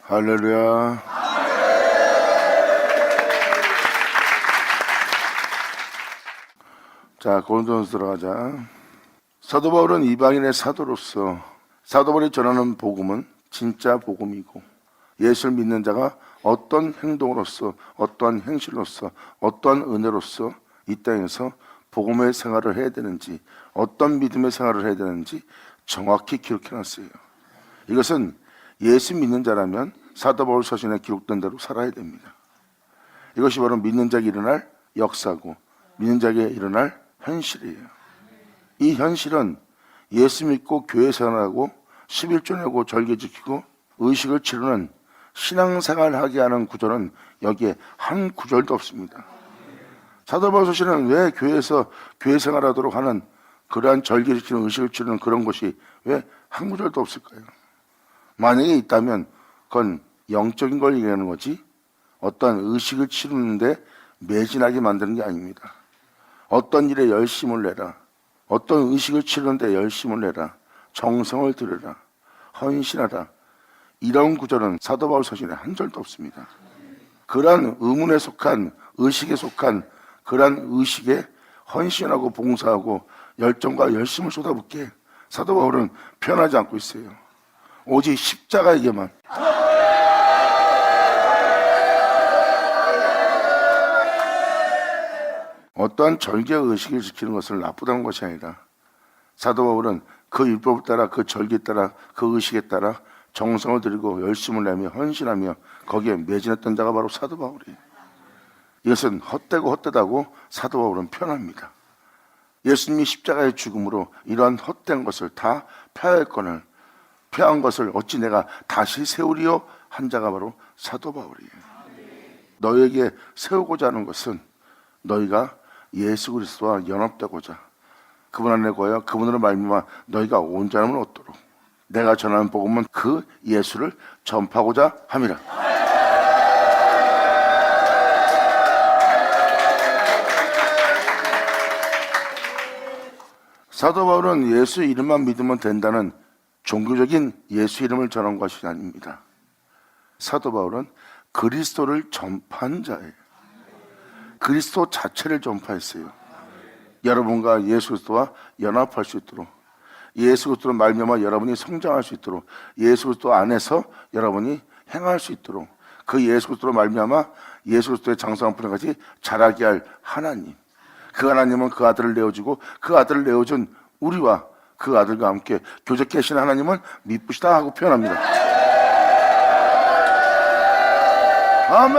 할렐루야. 자, 고린도전서 들어가자. 사도 바울은 이방인의 사도로서 사도 바울이 전하는 복음은 진짜 복음이고, 예수를 믿는 자가 어떤 행동으로서, 어떠한 행실로서, 어떠한 은혜로서 이 땅에서 복음의 생활을 해야 되는지, 어떤 믿음의 생활을 해야 되는지 정확히 기록해놨어요. 이것은 예수 믿는 자라면 사도 바울 서신에 기록된 대로 살아야 됩니다. 이것이 바로 믿는 자에게 일어날 역사고, 믿는 자에게 일어날 현실이에요. 이 현실은 예수 믿고 교회 생활하고 11조 내고 절개 지키고 의식을 치르는 신앙생활하게 하는 구절은 여기에 한 구절도 없습니다. 사도 바울 서신은 왜 교회에서 교회 생활하도록 하는 그러한 절개 지키는 의식을 치르는 그런 것이 왜 한 구절도 없을까요? 만약에 있다면 그건 영적인 걸 얘기하는 거지 어떤 의식을 치르는데 매진하게 만드는 게 아닙니다. 어떤 일에 열심을 내라, 어떤 의식을 치르는데 열심을 내라, 정성을 들여라, 헌신하라, 이런 구절은 사도 바울 서신에 한 절도 없습니다. 그러한 의문에 속한, 의식에 속한 그러한 의식에 헌신하고 봉사하고 열정과 열심을 쏟아붓게 사도 바울은 표현하지 않고 있어요. 오직 십자가에게만. 어떠한 절개 의식을 지키는 것을 나쁘다는 것이 아니라 사도 바울은 그 율법을 따라, 그 절기에 따라, 그 의식에 따라 정성을 들이고 열심을 내며 헌신하며 거기에 매진했던 자가 바로 사도 바울이에요. 이것은 헛되고 헛되다고 사도 바울은 표현합니다. 예수님이 십자가의 죽음으로 이러한 헛된 것을 다 폐하였거늘 폐한 것을 어찌 내가 다시 세우리요 한 자가 바로 사도 바울이에요. 너에게 세우고자 하는 것은 너희가 예수 그리스도와 연합되고자 그분 안에 거하여 그분으로 말미암아 너희가 온전함을 얻도록 내가 전하는 복음은 그 예수를 전파하고자 함이라. 사도 바울은 예수 이름만 믿으면 된다는 종교적인 예수 이름을 전한 것이 아닙니다. 사도 바울은 그리스도를 전파한 자예요. 그리스도 자체를 전파했어요. 여러분과 예수 그리스도와 연합할 수 있도록, 예수 그리스도로 말미암아 여러분이 성장할 수 있도록, 예수 그리스도 안에서 여러분이 행할 수 있도록, 그 예수 그리스도로 말미암아 예수 그리스도의 장성한 분야까지 자라게 할 하나님, 그 하나님은 그 아들을 내어주고 그 아들을 내어준 우리와 그 아들과 함께 교제케 하신 하나님은 미쁘시다 하고 표현합니다. 아멘.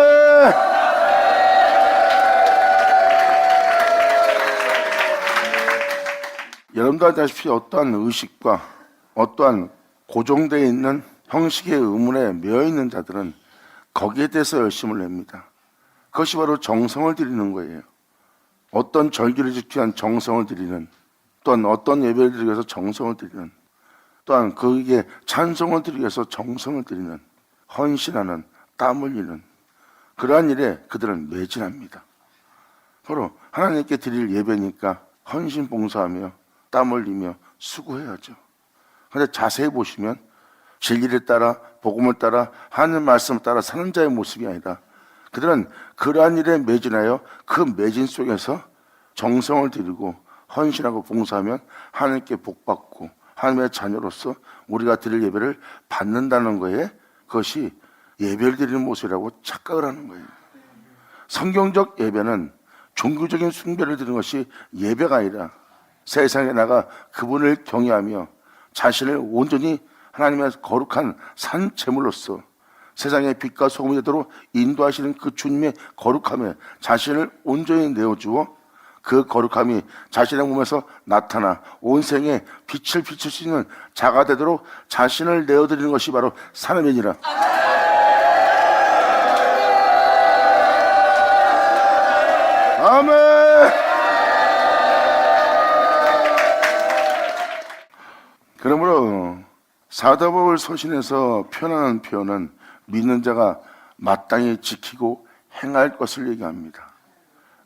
여러분도 알다시피 어떠한 의식과 어떠한 고정되어 있는 형식의 의문에 매여 있는 자들은 거기에 대해서 열심을 냅니다. 그것이 바로 정성을 들이는 거예요. 어떤 절기를 지키기 위한 정성을 들이는, 또한 어떤 예배를 드리기 위해서 정성을 들이는, 또한 그에게 찬송을 드리기 위해서 정성을 들이는, 헌신하는, 땀 흘리는 그러한 일에 그들은 매진합니다. 바로 하나님께 드릴 예배니까 헌신 봉사하며 땀 흘리며 수고해야죠. 그런데 자세히 보시면 진리를 따라 복음을 따라 하나님 말씀을 따라 사는 자의 모습이 아니라 그들은 그러한 일에 매진하여 그 매진 속에서 정성을 들이고 헌신하고 봉사하면 하나님께 복받고 하나님의 자녀로서 우리가 드릴 예배를 받는다는 거에 그것이 예배를 드리는 모습이라고 착각을 하는 거예요. 성경적 예배는 종교적인 숭배를 드리는 것이 예배가 아니라 세상에 나가 그분을 경외하며 자신을 온전히 하나님의 거룩한 산 제물로서 세상의 빛과 소금이 되도록 인도하시는 그 주님의 거룩함에 자신을 온전히 내어주어 그 거룩함이 자신의 몸에서 나타나 온 생에 빛을 비출 수 있는 자가 되도록 자신을 내어드리는 것이 바로 사람이니라. 아멘. 그러므로 사도 바울 서신에서 표현하는 표현은 믿는 자가 마땅히 지키고 행할 것을 얘기합니다.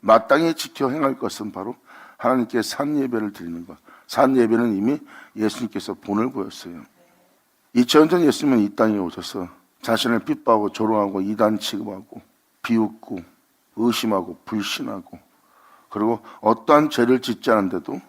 마땅히 지켜 행할 것은 바로 하나님께 산 예배를 드리는 것. 산 예배는 이미 예수님께서 본을 보였어요. 2000년 전 예수님은 이 땅에 오셔서 자신을 핍박하고 조롱하고 이단 취급하고 비웃고 의심하고 불신하고, 그리고 어떠한 죄를 짓지 않은데도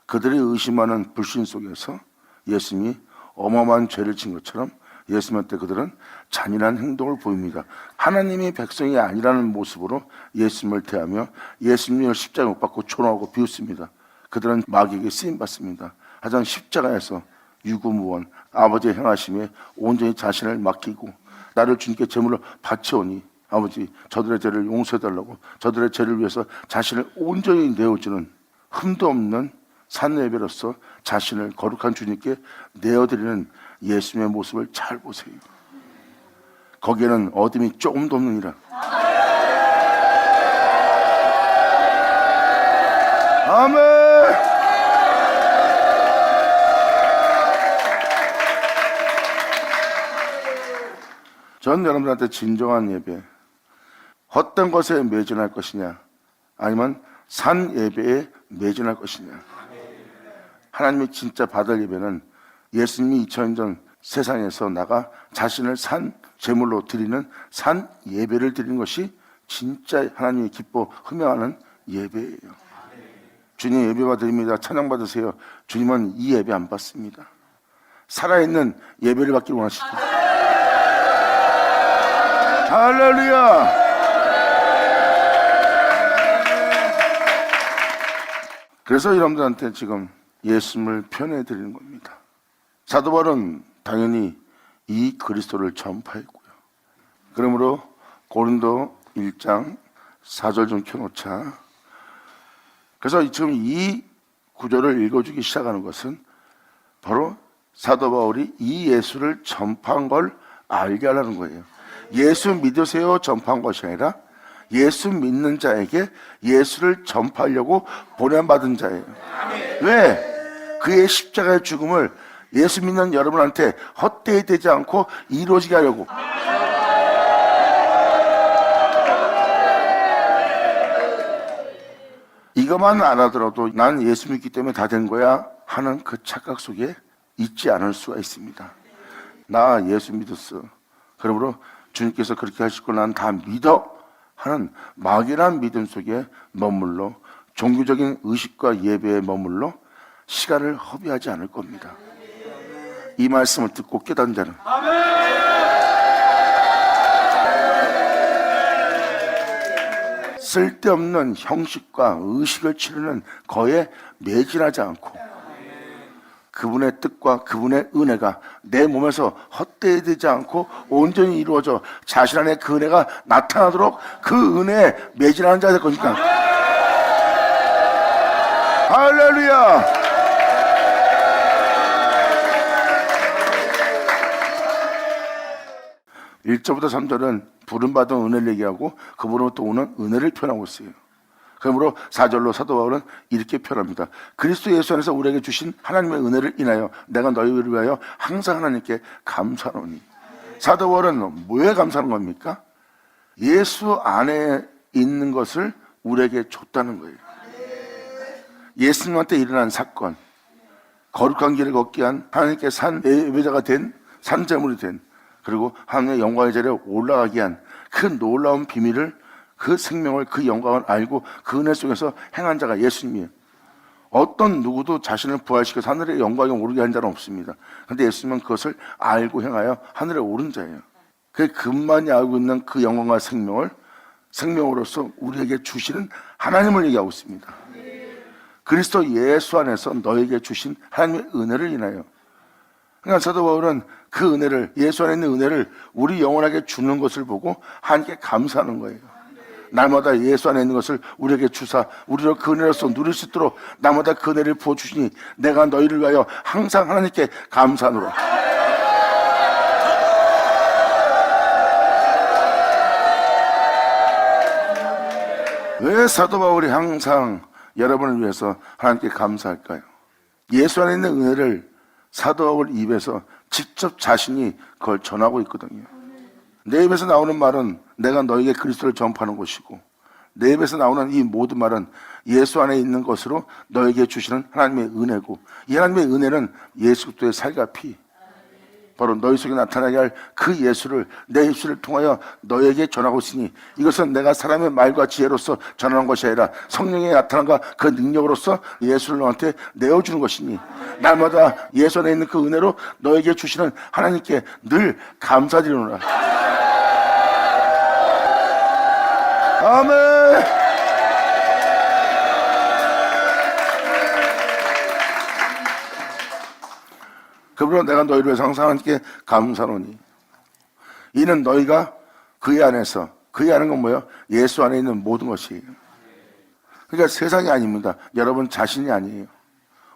그들이 의심하는 불신 속에서 예수님이 어마어마한 죄를 진 것처럼 예수님한테 그들은 잔인한 행동을 보입니다. 하나님이 백성이 아니라는 모습으로 예수님을 대하며 예수님을 십자가에 못 박고 조롱하고 비웃습니다. 그들은 마귀에게 쓰임받습니다. 하지만 십자가에서 유구무원 아버지의 행하심에 온전히 자신을 맡기고 나를 주님께 제물로 바쳐오니 아버지 저들의 죄를 용서해달라고, 저들의 죄를 위해서 자신을 온전히 내어주는 흠도 없는 산예배로서 자신을 거룩한 주님께 내어드리는 예수님의 모습을 잘 보세요. 거기에는 어둠이 조금도 없느니라. 아멘. 전 여러분들한테 진정한 예배, 헛된 것에 매진할 것이냐 아니면 산 예배에 매진할 것이냐. 하나님이 진짜 받을 예배는 예수님이 2000년 전 세상에서 나가 자신을 산 제물로 드리는 산 예배를 드리는 것이 진짜 하나님이 기뻐 흠양하는 예배예요. 주님 예배 받으립니다. 찬양 받으세요. 주님은 이 예배 안 받습니다. 살아있는 예배를 받기를 원하시죠. 할렐루야. 그래서 여러분들한테 지금 예수님을 표현해 드리는 겁니다. 사도 바울은 당연히 이 그리스도를 전파했고요. 그러므로 고린도 1장 4절 좀 켜놓자. 그래서 지금 이 구절을 읽어주기 시작하는 것은 바로 사도 바울이 이 예수를 전파한 걸 알게 하라는 거예요. 예수 믿으세요 전파한 것이 아니라 예수 믿는 자에게 예수를 전파하려고 보냄받은 자예요. 왜? 그의 십자가의 죽음을 예수 믿는 여러분한테 헛되이 되지 않고 이루어지게 하려고. 이것만 알아들어도 난 예수 믿기 때문에 다 된 거야 하는 그 착각 속에 있지 않을 수가 있습니다. 나 예수 믿었어. 그러므로 주님께서 그렇게 하실 걸 난 다 믿어 하는 막연한 믿음 속에 머물러 종교적인 의식과 예배에 머물러 시간을 허비하지 않을 겁니다. 이 말씀을 듣고 깨닫는 자는 쓸데없는 형식과 의식을 치르는 거에 매진하지 않고 그분의 뜻과 그분의 은혜가 내 몸에서 헛되이 되지 않고 온전히 이루어져 자신 안에 그 은혜가 나타나도록 그 은혜에 매진하는 자가 될 거니까. 할렐루야. (1절부터) (3절은) 부름받은 은혜를 얘기하고 그분으로부터 오는 은혜를 표현하고 있어요. 그러므로 4절로 사도 바울은 이렇게 표현합니다. 그리스도 예수 안에서 우리에게 주신 하나님의 은혜를 인하여 내가 너희를 위하여 항상 하나님께 감사하노니. 사도 바울은 뭐에 감사하는 겁니까? 예수 안에 있는 것을 우리에게 줬다는 거예요. 예수님한테 일어난 사건, 거룩한 길을 걷게 한 하나님께 산 예배자가 된, 산제물이 된, 그리고 하나님의 영광의 자리에 올라가게 한 그 놀라운 비밀을, 그 생명을, 그 영광을 알고 그 은혜 속에서 행한 자가 예수님이에요. 어떤 누구도 자신을 부활시켜서 하늘의 영광에 오르게 한 자는 없습니다. 그런데 예수님은 그것을 알고 행하여 하늘에 오른 자예요. 그분만이 알고 있는 그 영광과 생명을 생명으로서 우리에게 주시는 하나님을 얘기하고 있습니다. 그리스도 예수 안에서 너에게 주신 하나님의 은혜를 인하여. 그러니까 사도 바울은 그 은혜를, 예수 안에 있는 은혜를 우리 영혼에게 주는 것을 보고 하나님께 감사하는 거예요. 날마다 예수 안에 있는 것을 우리에게 주사 우리로 그 은혜로서 누릴 수 있도록 날마다 그 은혜를 부어주시니 내가 너희를 위하여 항상 하나님께 감사하노라. 왜 사도 바울이 항상 여러분을 위해서 하나님께 감사할까요? 예수 안에 있는 은혜를 사도 바울 입에서 직접 자신이 그걸 전하고 있거든요. 내 입에서 나오는 말은 내가 너에게 그리스도를 전파하는 것이고, 내 입에서 나오는 이 모든 말은 예수 안에 있는 것으로 너에게 주시는 하나님의 은혜고, 이 하나님의 은혜는 예수 그리스도의 살과 피. 바로 너희 속에 나타나게 할 그 예수를 내 입술을 통하여 너에게 전하고 있으니 이것은 내가 사람의 말과 지혜로서 전하는 것이 아니라 성령의 나타남과 그 능력으로서 예수를 너한테 내어주는 것이니 날마다 예수 안에 있는 그 은혜로 너에게 주시는 하나님께 늘 감사드리노라. 아멘. 그러므로 내가 너희를 위해서 항상 하나님께 감사노니 이는 너희가 그의 안에서, 그의 안은 건 뭐예요? 예수 안에 있는 모든 것이에요. 그러니까 세상이 아닙니다. 여러분 자신이 아니에요.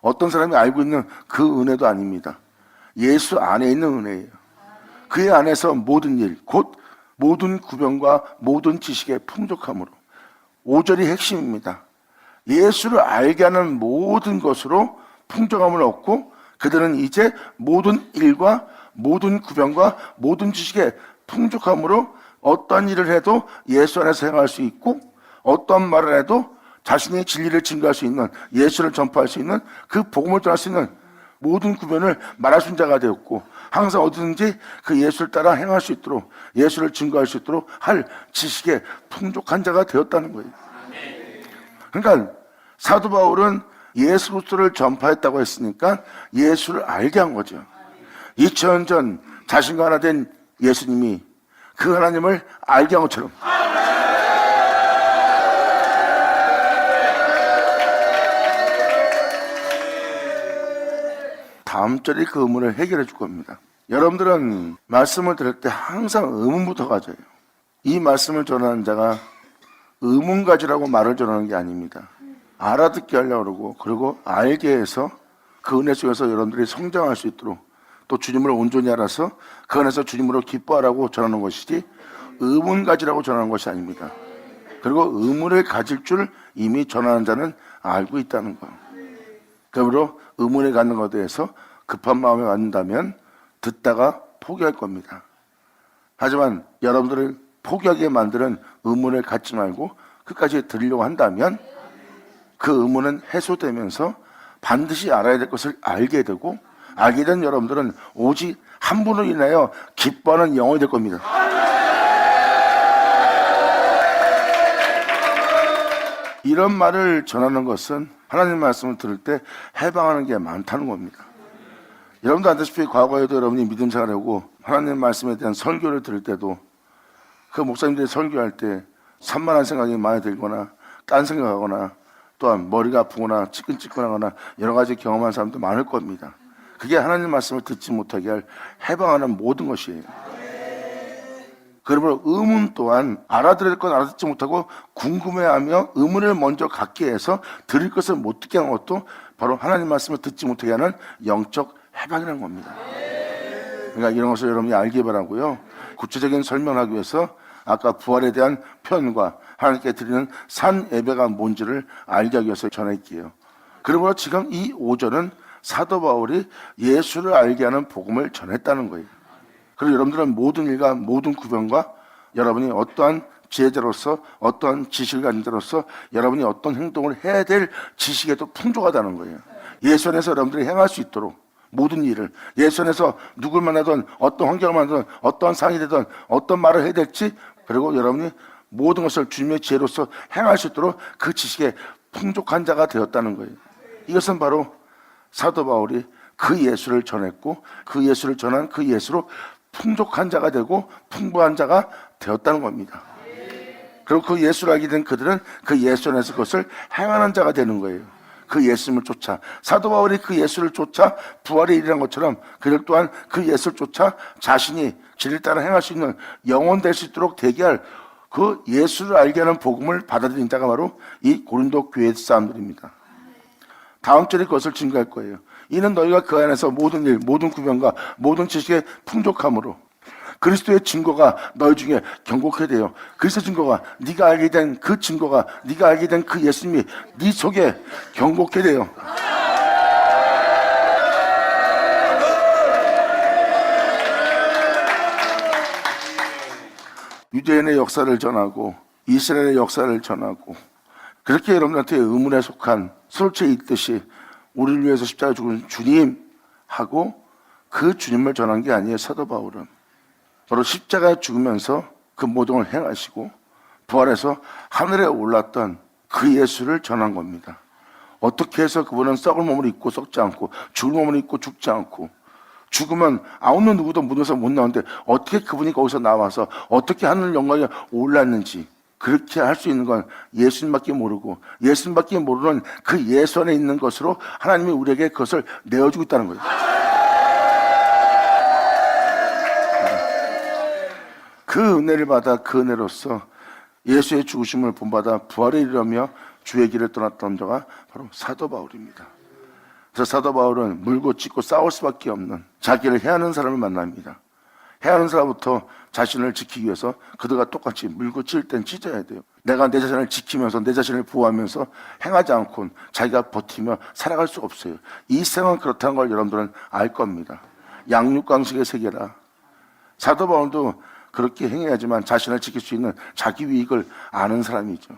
어떤 사람이 알고 있는 그 은혜도 아닙니다. 예수 안에 있는 은혜예요. 그의 안에서 모든 일, 곧 모든 구변과 모든 지식의 풍족함으로 5절이 핵심입니다. 예수를 알게 하는 모든 것으로 풍족함을 얻고 그들은 이제 모든 일과 모든 구변과 모든 지식의 풍족함으로 어떠한 일을 해도 예수 안에서 행할 수 있고 어떠한 말을 해도 자신의 진리를 증거할 수 있는, 예수를 전파할 수 있는, 그 복음을 전할 수 있는 모든 구변을 말할 수 있는 자가 되었고 항상 어디든지 그 예수를 따라 행할 수 있도록, 예수를 증거할 수 있도록 할 지식에 풍족한 자가 되었다는 거예요. 그러니까 사도 바울은 예수 그리스도를 전파했다고 했으니까 예수를 알게 한 거죠. 2000년 전 자신과 하나 된 예수님이 그 하나님을 알게 한 것처럼 다음 절에 그 의문을 해결해 줄 겁니다. 여러분들은 말씀을 들을 때 항상 의문부터 가져요. 이 말씀을 전하는 자가 의문 가지라고 말을 전하는 게 아닙니다. 알아듣게 하려고 그러고 그리고 알게 해서 그 은혜 속에서 여러분들이 성장할 수 있도록 또 주님을 온전히 알아서 그 안에서 주님으로 기뻐하라고 전하는 것이지 의문 가지라고 전하는 것이 아닙니다. 그리고 의문을 가질 줄 이미 전하는 자는 알고 있다는 거. 그러므로 의문을 갖는 것에 대해서 급한 마음에 갖는다면 듣다가 포기할 겁니다. 하지만 여러분들을 포기하게 만드는 의문을 갖지 말고 끝까지 들으려고 한다면 그 의문은 해소되면서 반드시 알아야 될 것을 알게 되고 알게 된 여러분들은 오직 한 분으로 인하여 기뻐하는 영혼이 될 겁니다. 이런 말을 전하는 것은 하나님 말씀을 들을 때 해방하는 게 많다는 겁니다. 여러분도 아시다시피 과거에도 여러분이 믿음 생활하고 하나님 말씀에 대한 설교를 들을 때도 그 목사님들이 설교할 때 산만한 생각이 많이 들거나 딴 생각하거나 또한 머리가 아프거나 찌끈찌끈하거나 여러 가지 경험한 사람도 많을 겁니다. 그게 하나님 말씀을 듣지 못하게 할 해방하는 모든 것이에요. 그러므로 의문 또한 알아들을 건 알아듣지 못하고 궁금해하며 의문을 먼저 갖게 해서 들을 것을 못 듣게 하는 것도 바로 하나님 말씀을 듣지 못하게 하는 영적 해방이라는 겁니다. 그러니까 이런 것을 여러분이 알기 바라고요. 구체적인 설명을 하기 위해서 아까 부활에 대한 표현과 하나님께 드리는 산 예배가 뭔지를 알게 하기 위해서 전할게요. 그러므로 지금 이 5절은 사도 바울이 예수를 알게 하는 복음을 전했다는 거예요. 그리고 여러분들은 모든 일과 모든 구변과 여러분이 어떠한 지혜자로서 어떠한 지식을 가진 자로서 여러분이 어떤 행동을 해야 될 지식에도 풍족하다는 거예요. 예수 안에서 여러분들이 행할 수 있도록 모든 일을 예수 안에서 누굴 만나든 어떤 환경을 만나든 어떠한 상황이 되든 어떤 말을 해야 될지 그리고 여러분이 모든 것을 주님의 지혜로서 행할 수 있도록 그 지식에 풍족한 자가 되었다는 거예요. 이것은 바로 사도 바울이 그 예수를 전했고 그 예수를 전한 그 예수로 풍족한 자가 되고 풍부한 자가 되었다는 겁니다. 그리고 그 예수를 알게 된 그들은 그 예수 안에서 그것을 행하는 자가 되는 거예요. 그 예수님을 쫓아 사도 바울이 그 예수를 쫓아 부활에 이르는 것처럼 그들 또한 그 예수를 쫓아 자신이 진리를 따라 행할 수 있는 영혼 될 수 있도록 되게 할 그 예수를 알게 하는 복음을 받아들인 자가 바로 이 고린도 교회 사람들입니다. 다음 절에 그것을 증거할 거예요. 이는 너희가 그 안에서 모든 일, 모든 구변과 모든 지식의 풍족함으로 그리스도의 증거가 너희 중에 경고케 되어 그리스도 증거가 네가 알게 된 그 증거가 네가 알게 된 그 예수님이 네 속에 경고케 되어 유대인의 역사를 전하고 이스라엘의 역사를 전하고 그렇게 여러분한테 의문에 속한 솔체 있듯이 우리를 위해서 십자가 죽은 주님 하고 그 주님을 전한 게 아니에요. 사도 바울은 바로 십자가에 죽으면서 그 모종을 행하시고 부활해서 하늘에 올랐던 그 예수를 전한 겁니다. 어떻게 해서 그분은 썩을 몸을 입고 썩지 않고 죽을 몸을 입고 죽지 않고, 죽으면 아무 누구도 문에서 못 나오는데 어떻게 그분이 거기서 나와서 어떻게 하늘 영광에 올랐는지, 그렇게 할 수 있는 건 예수님밖에 모르고, 예수님밖에 모르는 그 예수 안에 있는 것으로 하나님이 우리에게 그것을 내어주고 있다는 거예요. 그 은혜를 받아 그 은혜로서 예수의 죽으심을 본받아 부활에 이르며 주의 길을 떠났던 자가 바로 사도 바울입니다. 그래서 사도 바울은 물고 찢고 싸울 수밖에 없는 자기를 해하는 사람을 만납니다. 해하는 사람부터 자신을 지키기 위해서 그들과 똑같이 물고 찢을 땐 찢어야 돼요. 내가 내 자신을 지키면서 내 자신을 보호하면서 행하지 않고는 자기가 버티며 살아갈 수 없어요. 이 세상은 그렇다는 걸 여러분들은 알 겁니다. 양육강식의 세계라. 사도 바울도 그렇게 행해야지만 자신을 지킬 수 있는 자기 위익을 아는 사람이죠.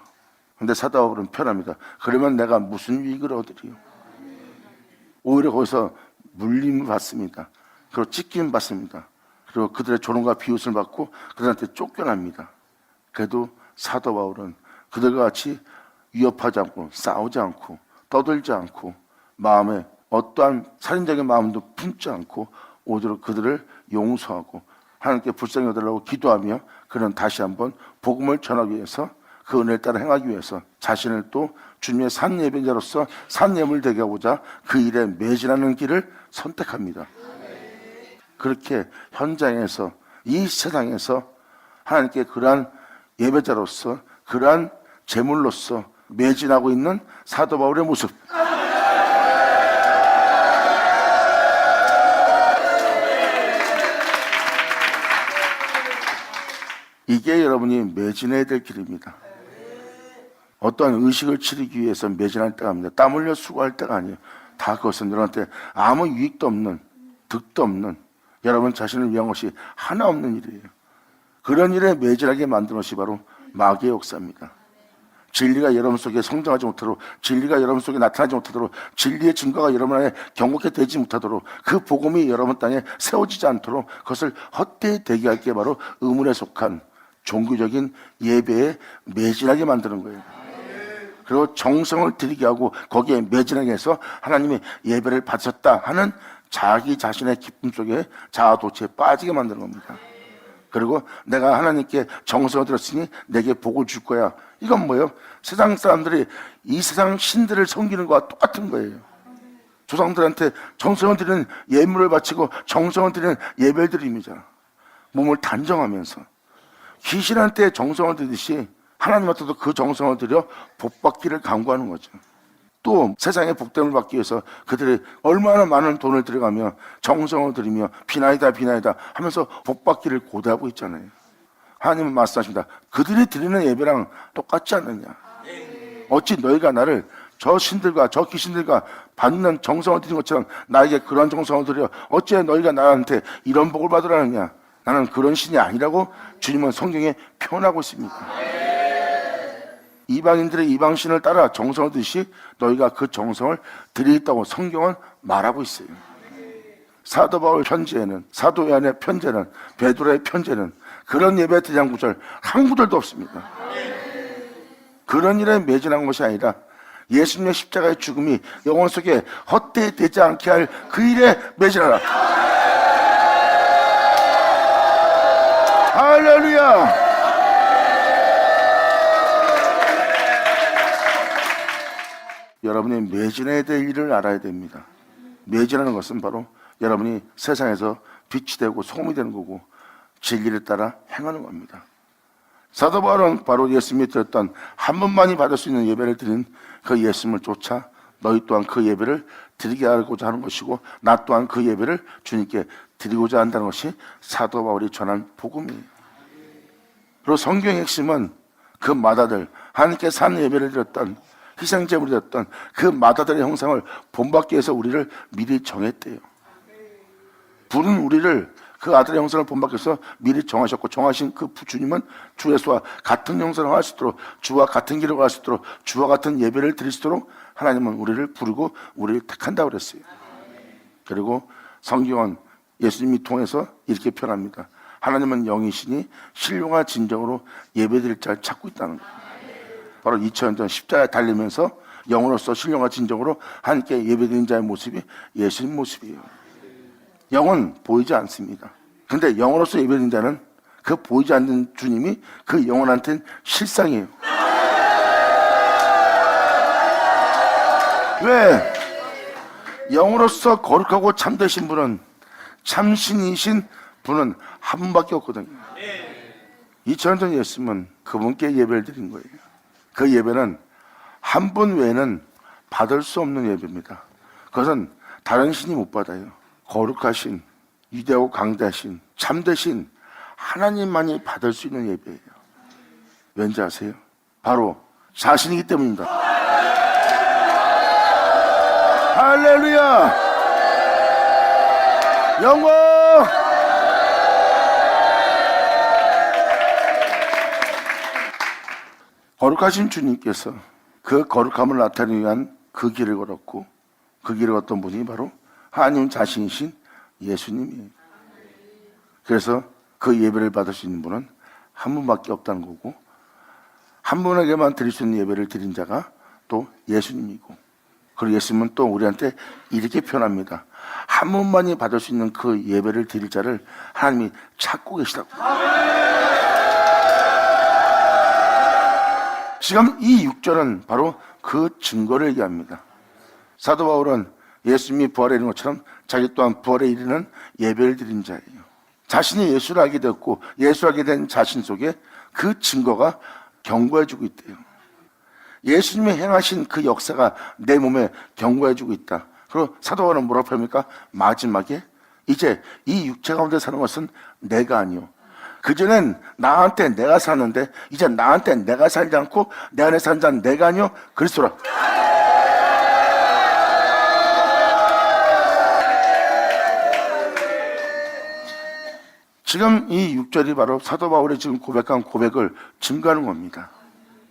근데 사도 바울은 편합니다. 그러면 내가 무슨 유익을 얻으리요? 오히려 거기서 물림을 받습니다. 그리고 찢김 받습니다. 그리고 그들의 조롱과 비웃을 받고 그들한테 쫓겨납니다. 그래도 사도 바울은 그들과 같이 위협하지 않고 싸우지 않고 떠들지 않고 마음에 어떠한 살인적인 마음도 품지 않고 오히려 그들을 용서하고 하나님께 불쌍히 여달라고 기도하며 그는 다시 한번 복음을 전하기 위해서, 그 은혜를 따라 행하기 위해서 자신을 또 주님의 산 예배자로서 산 예물 되게 하고자 그 일에 매진하는 길을 선택합니다. 그렇게 현장에서, 이 세상에서 하나님께 그러한 예배자로서, 그러한 제물로서 매진하고 있는 사도 바울의 모습, 이게 여러분이 매진해야 될 길입니다. 어떠한 의식을 치르기 위해서 매진할 때가 아닙니다. 땀 흘려 수고할 때가 아니에요. 다 그것은 여러분한테 아무 유익도 없는, 득도 없는, 여러분 자신을 위한 것이 하나 없는 일이에요. 그런 일에 매진하게 만드는 것이 바로 마귀의 역사입니다. 진리가 여러분 속에 성장하지 못하도록, 진리가 여러분 속에 나타나지 못하도록, 진리의 증거가 여러분 안에 경고케 되지 못하도록, 그 복음이 여러분 땅에 세워지지 않도록 그것을 헛되이 되게 할 게 바로 의문에 속한 종교적인 예배에 매진하게 만드는 거예요. 그리고 정성을 들이게 하고 거기에 매진하게 해서 하나님의 예배를 받으셨다 하는 자기 자신의 기쁨 속에 자아도취에 빠지게 만드는 겁니다. 그리고 내가 하나님께 정성을 들였으니 내게 복을 줄 거야. 이건 뭐예요? 세상 사람들이 이 세상 신들을 섬기는 것과 똑같은 거예요. 조상들한테 정성을 드리는 예물을 바치고 정성을 드리는 예배를 드립니다. 몸을 단정하면서 귀신한테 정성을 드리듯이 하나님한테도 그 정성을 들여 복받기를 강구하는 거죠. 또 세상의 복됨을 받기 위해서 그들이 얼마나 많은 돈을 들여가며 정성을 들이며 비나이다 비나이다 하면서 복받기를 고대하고 있잖아요. 하나님은 말씀하십니다. 그들이 드리는 예배랑 똑같지 않느냐. 어찌 너희가 나를 저 신들과 저 귀신들과 받는 정성을 드린 것처럼 나에게 그런 정성을 들여 어찌 너희가 나한테 이런 복을 받으라느냐. 나는 그런 신이 아니라고 주님은 성경에 표현하고 있습니다. 이방인들의 이방신을 따라 정성을 드시 너희가 그 정성을 드리겠다고 성경은 말하고 있어요. 사도 바울 편지에는, 사도 요한의 편지에는, 베드로의 편지에는 그런 예배에 대한 구절 한 구절도 없습니다. 그런 일에 매진한 것이 아니라 예수님의 십자가의 죽음이 영혼 속에 헛되이 되지 않게 할 그 일에 매진하라. 할렐루야. 여러분이 매진해야 될 일을 알아야 됩니다. 매진하는 것은 바로 여러분이 세상에서 빛이 되고 소금이 되는 거고 진리를 따라 행하는 겁니다. 사도 바울은 바로 예수님이 드렸던 한 번만이 받을 수 있는 예배를 드린 그 예수님을 쫓아 너희 또한 그 예배를 드리게 하고자 하는 것이고 나 또한 그 예배를 주님께 드리고자 한다는 것이 사도 바울이 전한 복음이에요. 그리고 성경의 핵심은 그 마다들, 하나님께 산 예배를 드렸던, 희생제물이 됐던 그 마다들의 형상을 본받기 위해서 우리를 미리 정했대요. 부른 우리를 그 아들의 형상을 본받기 위해서 미리 정하셨고, 정하신 그 주님은 주 예수와 같은 형상을 할 수 있도록, 주와 같은 길을 갈 수 있도록, 주와 같은 예배를 드릴 수 있도록 하나님은 우리를 부르고 우리를 택한다고 그랬어요. 그리고 성경은 예수님이 통해서 이렇게 표현합니다. 하나님은 영이시니 신령한 진정으로 예배드릴 자를 찾고 있다는 거예요. 바로 2000년 전 십자가에 달리면서 영으로서 신령한 진정으로 하나님께 예배드린 자의 모습이 예수님 모습이에요. 영은 보이지 않습니다. 근데 영으로서 예배드린 자는 그 보이지 않는 주님이 그 영혼한테는 실상이에요. 왜? 영으로서 거룩하고 참되신 분은, 참신이신 분은 한 분밖에 없거든요. 2000년 전 예수님은 그분께 예배를 드린 거예요. 그 예배는 한 분 외에는 받을 수 없는 예배입니다. 그것은 다른 신이 못 받아요. 거룩하신, 위대하고 강대하신, 참되신 하나님만이 받을 수 있는 예배예요. 왠지 아세요? 바로 자신이기 때문입니다. 할렐루야! 영광! 거룩하신 주님께서 그 거룩함을 나타내기 위한 그 길을 걸었고, 그 길을 걷던 분이 바로 하나님 자신이신 예수님이에요. 그래서 그 예배를 받을 수 있는 분은 한 분밖에 없다는 거고, 한 분에게만 드릴 수 있는 예배를 드린 자가 또 예수님이고, 그리고 예수님은 또 우리한테 이렇게 표현합니다. 한 분만이 받을 수 있는 그 예배를 드릴 자를 하나님이 찾고 계시다고. 지금 이 6절은 바로 그 증거를 얘기합니다. 사도 바울은 예수님이 부활에 이른 것처럼 자기 또한 부활에 이르는 예배를 드린 자예요. 자신이 예수를 알게 되었고, 예수를 알게 된 자신 속에 그 증거가 경고해주고 있대요. 예수님이 행하신 그 역사가 내 몸에 경고해주고 있다. 그리고 사도 바울은 뭐라고 표현합니까? 마지막에 이제 이 육체 가운데 사는 것은 내가 아니요, 그전엔 나한테 내가 사는데 이제 나한테 내가 살지 않고 내 안에 사는 자는 내가 아니요 그리스도라. 지금 이 6절이 바로 사도 바울이 지금 고백한 고백을 증거하는 겁니다.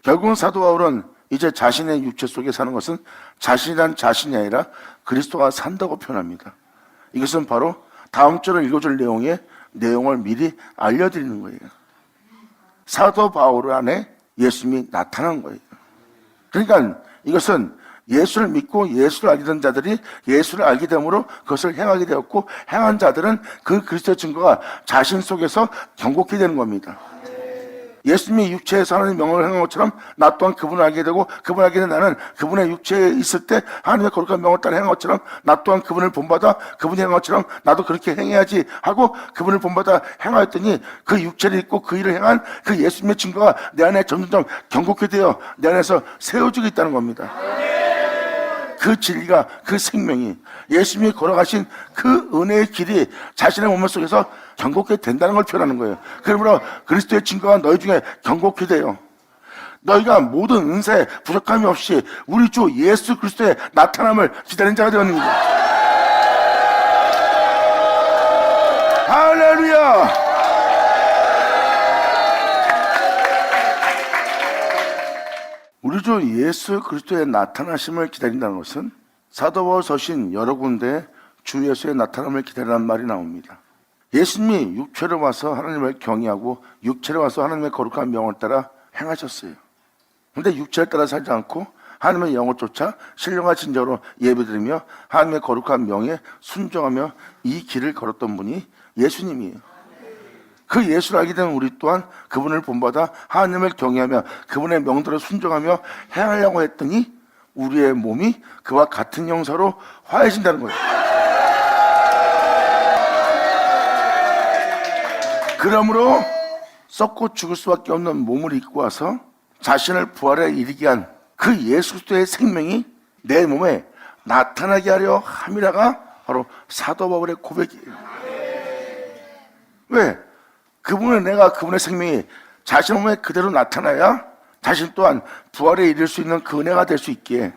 결국은 사도 바울은 이제 자신의 육체 속에 사는 것은 자신이란 자신이 아니라 그리스도가 산다고 표현합니다. 이것은 바로 다음 절을 읽어줄 내용을 미리 알려드리는 거예요. 사도 바울 안에 예수님이 나타난 거예요. 그러니까 이것은 예수를 믿고 예수를 알게 된 자들이 예수를 알게 됨으로 그것을 행하게 되었고, 행한 자들은 그 그리스도의 증거가 자신 속에서 경고케 되는 겁니다. 예수님이 육체에서 하나님의 명령을 행한 것처럼 나 또한 그분을 알게 되고, 그분을 알게 된 나는 그분의 육체에 있을 때 하나님의 거룩한 명령을 따라 행한 것처럼 나 또한 그분을 본받아 그분이 행한 것처럼 나도 그렇게 행해야지 하고 그분을 본받아 행하였더니 그 육체를 입고 그 일을 행한 그 예수님의 증거가 내 안에 점점 경고케 되어 내 안에서 세워지고 있다는 겁니다. 그 진리가, 그 생명이, 예수님이 걸어가신 그 은혜의 길이 자신의 몸 속에서 경고케 된다는 걸 표현하는 거예요. 그러므로 그리스도의 증거가 너희 중에 경고케 돼요. 너희가 모든 은사에 부족함이 없이 우리 주 예수 그리스도의 나타남을 기다리는 자가 되었는 거예요. 할렐루야! 우리 주 예수 그리스도의 나타나심을 기다린다는 것은 사도 바울 서신 여러 군데에 주 예수의 나타남을 기다리라는 말이 나옵니다. 예수님이 육체로 와서 하나님을 경외하고 육체로 와서 하나님의 거룩한 명을 따라 행하셨어요. 그런데 육체를 따라 살지 않고 하나님의 영을 쫓아 신령한 진정으로 예배드리며 하나님의 거룩한 명에 순종하며 이 길을 걸었던 분이 예수님이에요. 그 예수를 알게 된 우리 또한 그분을 본받아 하나님을 경외하며 그분의 명대로 순종하며 행하려고 했더니 우리의 몸이 그와 같은 형사로 화해진다는 거예요. 그러므로 썩고 죽을 수밖에 없는 몸을 입고 와서 자신을 부활에 이르게 한 그 예수 그리스도의 생명이 내 몸에 나타나게 하려 함이라가 바로 사도 바울의 고백이에요. 왜? 내가 그분의 생명이 자신 몸에 그대로 나타나야 자신 또한 부활에 이를 수 있는 그 은혜가 될 수 있기에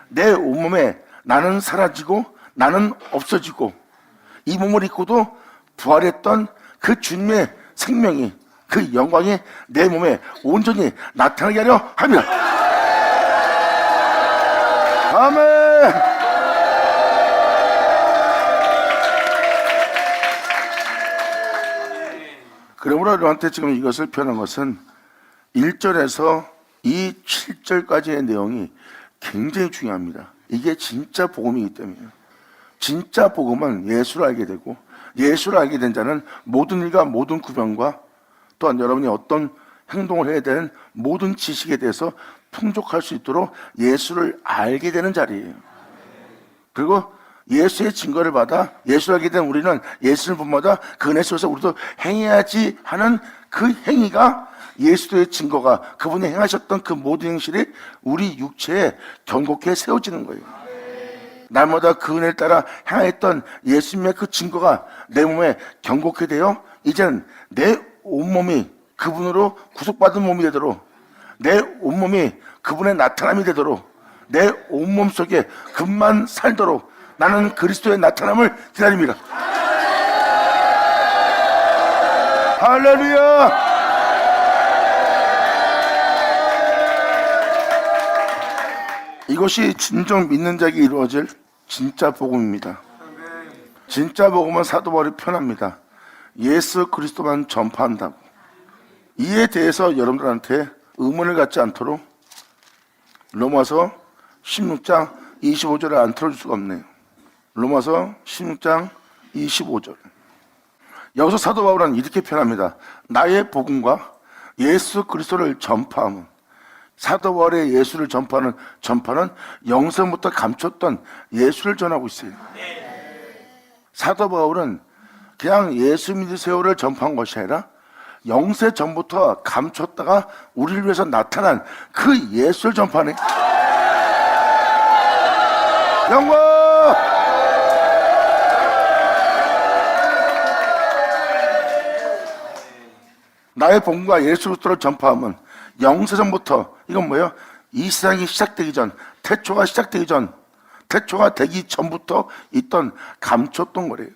내 온몸에 나는 사라지고 나는 없어지고 이 몸을 입고도 부활했던 그 주님의 생명이, 그 영광이 내 몸에 온전히 나타나게 하려 합니다. 아멘. 그러므로 여러분한테 지금 이것을 표현한 것은 1절에서 이 7절까지의 내용이 굉장히 중요합니다. 이게 진짜 복음이기 때문이에요. 진짜 복음은 예수를 알게 되고, 예수를 알게 된 자는 모든 일과 모든 구변과 또한 여러분이 어떤 행동을 해야 되는 모든 지식에 대해서 풍족할 수 있도록 예수를 알게 되는 자리예요. 그리고 예수의 증거를 받아 예수를 알게 된 우리는 예수를 본마다 그 은혜 속에서 우리도 행해야지 하는 그 행위가 예수의 증거가, 그분이 행하셨던 그 모든 행실이 우리 육체에 견고하게 세워지는 거예요. 날마다 그 은혜를 따라 행하였던 예수님의 그 증거가 내 몸에 견고하게 되어 이제는 내 온몸이 그분으로 구속받은 몸이 되도록, 내 온몸이 그분의 나타남이 되도록, 내 온몸 속에 그분만 살도록 나는 그리스도의 나타남을 기다립니다. 할렐루야! 이것이 진정 믿는 자에게 이루어질 진짜 복음입니다. 진짜 복음은 사도 바울이 표현합니다. 예수 그리스도만 전파한다고. 이에 대해서 여러분들한테 의문을 갖지 않도록 로마서 16장 25절을 안 틀어줄 수가 없네요. 로마서 16장 25절. 여기서 사도 바울은 이렇게 표현합니다. 나의 복음과 예수 그리스도를 전파함은, 사도 바울의 예수를 전파는 영생부터 감췄던 예수를 전하고 있어요. 사도 바울은 그냥 예수 믿으세요를 전파한 것이 아니라 영세 전부터 감췄다가 우리를 위해서 나타난 그 예수를 전파하네. 영광! 나의 복음과 예수 그리스도를 전파하면 영세전부터, 이건 뭐예요? 이 세상이 시작되기 전, 태초가 시작되기 전, 태초가 되기 전부터 있던 감췄던 거래요.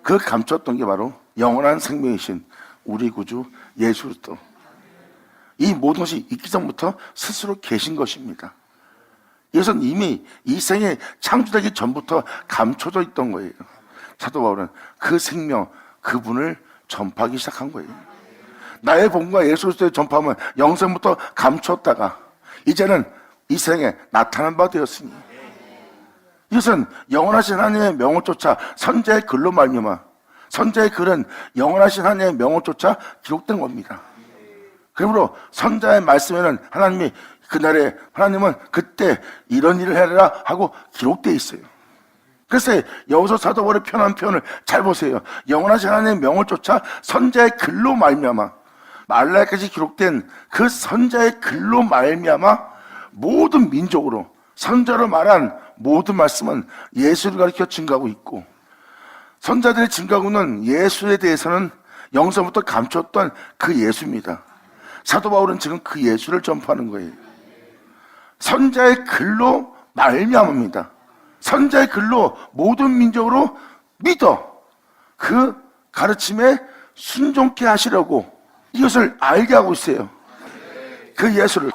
그 감췄던 게 바로 영원한 생명이신 우리 구주 예수 그리스도. 이 모든 것이 있기 전부터 스스로 계신 것입니다. 이것은 이미 이 세상에 창조되기 전부터 감춰져 있던 거예요. 사도 바울은 그 생명, 그분을 전파하기 시작한 거예요. 나의 복음과 예수 그리스도의 전파하면 영생부터 감췄다가 이제는 이 세상에 나타난 바 되었으니, 이것은 영원하신 하나님의 명을 쫓아 선자의 글로 말미암아, 선자의 글은 영원하신 하나님의 명을 쫓아 기록된 겁니다. 그러므로 선자의 말씀에는 하나님이 그날에, 하나님은 그때 이런 일을 해라 하고 기록되어 있어요. 그래서 여기서 사도 바울의 편한 표현을 잘 보세요. 영원하신 하나님의 명을 쫓아 선자의 글로 말미암아, 말라기까지 기록된 그 선자의 글로 말미암아 모든 민족으로, 선자로 말한 모든 말씀은 예수를 가리켜 증거하고 있고, 선자들의 증거하고는 예수에 대해서는 영서부터 감췄던 그 예수입니다. 사도 바울은 지금 그 예수를 전파하는 거예요. 선자의 글로 말미암습니다. 선자의 글로 모든 민족으로 믿어 그 가르침에 순종케 하시려고 이것을 알게 하고 있어요. 그 예수를.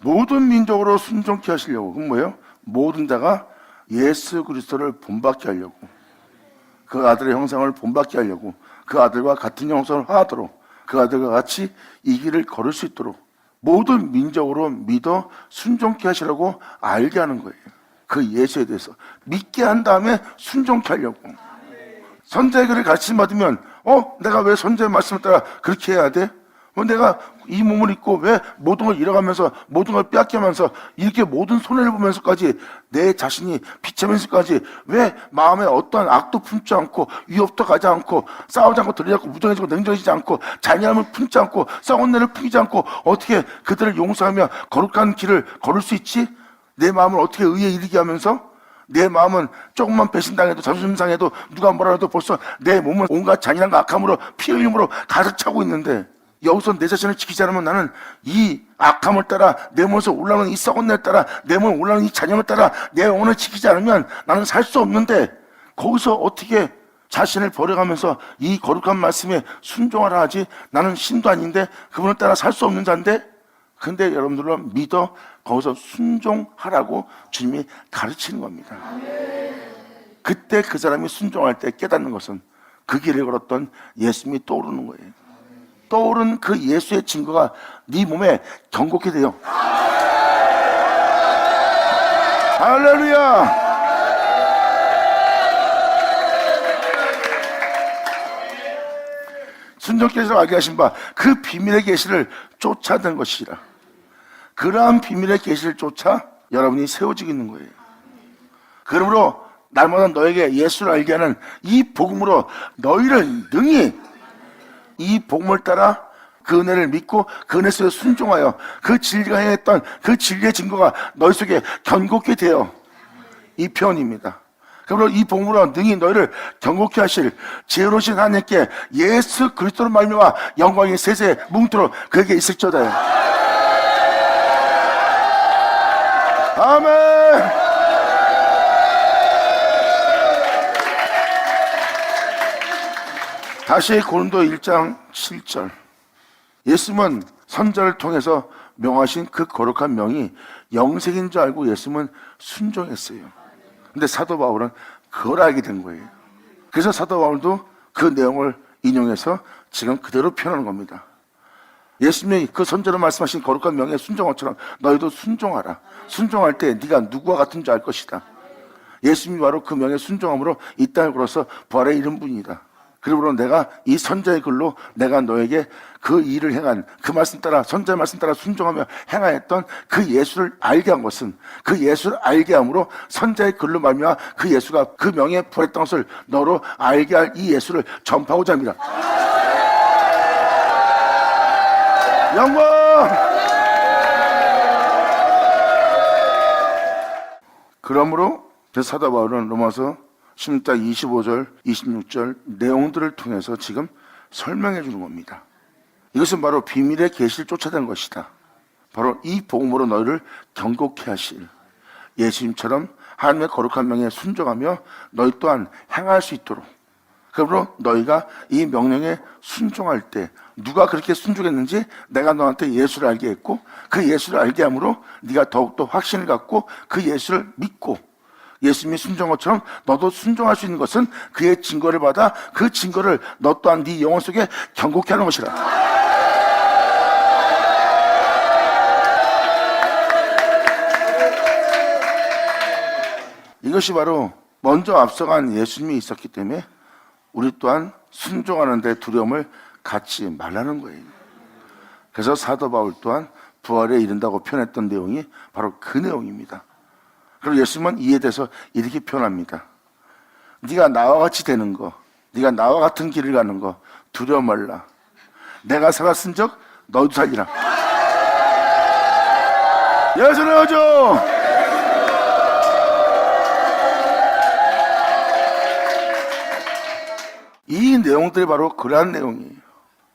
모든 민족으로 순종케 하시려고. 그건 뭐예요? 모든 자가 예수 그리스도를 본받게 하려고, 그 아들의 형상을 본받게 하려고, 그 아들과 같은 형상을 하도록, 그 아들과 같이 이 길을 걸을 수 있도록 모든 민족으로 믿어 순종케 하시려고 알게 하는 거예요. 그 예수에 대해서 믿게 한 다음에 순종케 하려고. 선자의 글을 가르침 받으면 내가 왜 선자의 말씀을 따라 그렇게 해야 돼? 내가 이 몸을 입고 왜 모든 걸 잃어가면서 모든 걸 빼앗기면서 이렇게 모든 손해를 보면서까지 내 자신이 비참해서까지 왜 마음에 어떠한 악도 품지 않고 위협도 가지 않고 싸우지 않고 들이지 않고 무정해지고 냉정해지지 않고 잔인함을 품지 않고 썩은 내를 품지 않고 어떻게 그들을 용서하며 거룩한 길을 걸을 수 있지? 내 마음을 어떻게 의에 이르게 하면서 내 마음은 조금만 배신당해도 자존심 상해도 누가 뭐라 해도 벌써 내 몸은 온갖 잔인함과 악함으로 피 흘림으로 가득 차고 있는데 여기서 내 자신을 지키지 않으면 나는 이 악함을 따라 내 몸에서 올라오는 이 썩은 내를 따라 내 몸에 올라오는 이 잔염을 따라 내 영혼을 지키지 않으면 나는 살 수 없는데 거기서 어떻게 자신을 버려가면서 이 거룩한 말씀에 순종하라 하지? 나는 신도 아닌데 그분을 따라 살 수 없는 자인데. 근데 여러분들은 믿어 거기서 순종하라고 주님이 가르치는 겁니다. 그때 그 사람이 순종할 때 깨닫는 것은 그 길을 걸었던 예수님이 떠오르는 거예요. 떠오른 그 예수의 증거가 네 몸에 경고케 돼요. 할렐루야. 순종께서 알게 하신 바 그 비밀의 계시를 쫓아든 것이라. 그러한 비밀의 계시를 쫓아 여러분이 세워지고 있는 거예요. 그러므로 날마다 너에게 예수를 알게 하는 이 복음으로 너희를 능히 이 복음을 따라 그 은혜를 믿고 그 은혜 속에 순종하여 그 진리가 행했던 그 진리의 증거가 너희 속에 견고케 되어 이 표현입니다. 그러므로 이 복음으로 능히 너희를 경고케 하실 지혜로우신 하나님께 예수 그리스도로 말미암아 영광이 세세 뭉토록 그에게 있을지어다. 아멘. 다시 고린도 1장 7절. 예수님은 선자를 통해서 명하신 그 거룩한 명이 영생인 줄 알고 예수님은 순종했어요. 근데 사도 바울은 그걸 알게 된 거예요. 그래서 사도 바울도 그 내용을 인용해서 지금 그대로 표현하는 겁니다. 예수님이 그 선자로 말씀하신 거룩한 명에 순종한 것처럼 너희도 순종하라. 순종할 때 네가 누구와 같은 줄 알 것이다. 예수님이 바로 그 명에 순종함으로 이 땅을 걸어서 부활에 이른 분이다. 그러므로 내가 이 선자의 글로 내가 너에게 그 일을 행한 그 말씀 따라 선자의 말씀 따라 순종하며 행하였던 그 예수를 알게 한 것은 그 예수를 알게 함으로 선자의 글로 말미암아 그 예수가 그 명에 부활했던 것을 너로 알게 할 이 예수를 전파하고자 합니다. 영광! 그러므로 사도 바울은 로마서 16장 25절, 26절 내용들을 통해서 지금 설명해 주는 겁니다. 이것은 바로 비밀의 계시를 쫓아낸 것이다. 바로 이 복음으로 너희를 경고케 하실 예수님처럼 하나님의 거룩한 명에 순종하며 너희 또한 행할 수 있도록. 그러므로 너희가 이 명령에 순종할 때 누가 그렇게 순종했는지 내가 너한테 예수를 알게 했고 그 예수를 알게 함으로 네가 더욱더 확신을 갖고 그 예수를 믿고 예수님이 순종한 것처럼 너도 순종할 수 있는 것은 그의 증거를 받아 그 증거를 너 또한 네 영혼 속에 경고케 하는 것이라. 이것이 바로 먼저 앞서간 예수님이 있었기 때문에 우리 또한 순종하는 데 두려움을 갖지 말라는 거예요. 그래서 사도 바울 또한 부활에 이른다고 표현했던 내용이 바로 그 내용입니다. 그리고 예수님은 이에 대해서 이렇게 표현합니다. 네가 나와 같이 되는 거, 네가 나와 같은 길을 가는 거 두려워 말라. 내가 살았은 적 너도 살리라. 예수를 하죠. 이 내용들이 바로 그러한 내용이에요.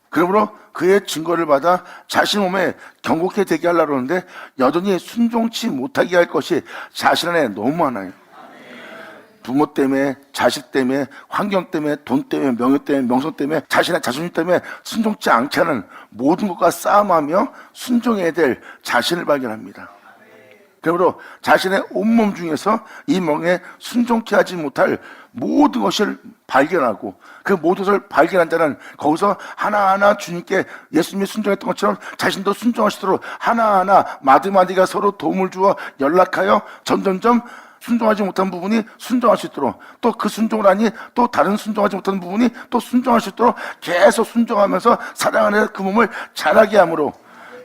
그러므로 그의 증거를 받아 자신 몸에 경고케 되게 하려고 하는데 여전히 순종치 못하게 할 것이 자신 안에 너무 많아요. 부모 때문에, 자식 때문에, 환경 때문에, 돈 때문에, 명예 때문에, 명성 때문에, 자신의 자존심 때문에 순종치 않게 하는 모든 것과 싸움하며 순종해야 될 자신을 발견합니다. 그러므로 자신의 온몸 중에서 이 명에 순종케 하지 못할 모든 것을 발견하고 그 모든 것을 발견한 자는 거기서 하나하나 주님께 예수님이 순종했던 것처럼 자신도 순종하시도록 하나하나 마디마디가 서로 도움을 주어 연락하여 점점점 순종하지 못한 부분이 순종할 수 있도록 또 그 순종을 하니 또 다른 순종하지 못한 부분이 또 순종할 수 있도록 계속 순종하면서 사랑 안에 그 몸을 자라게 함으로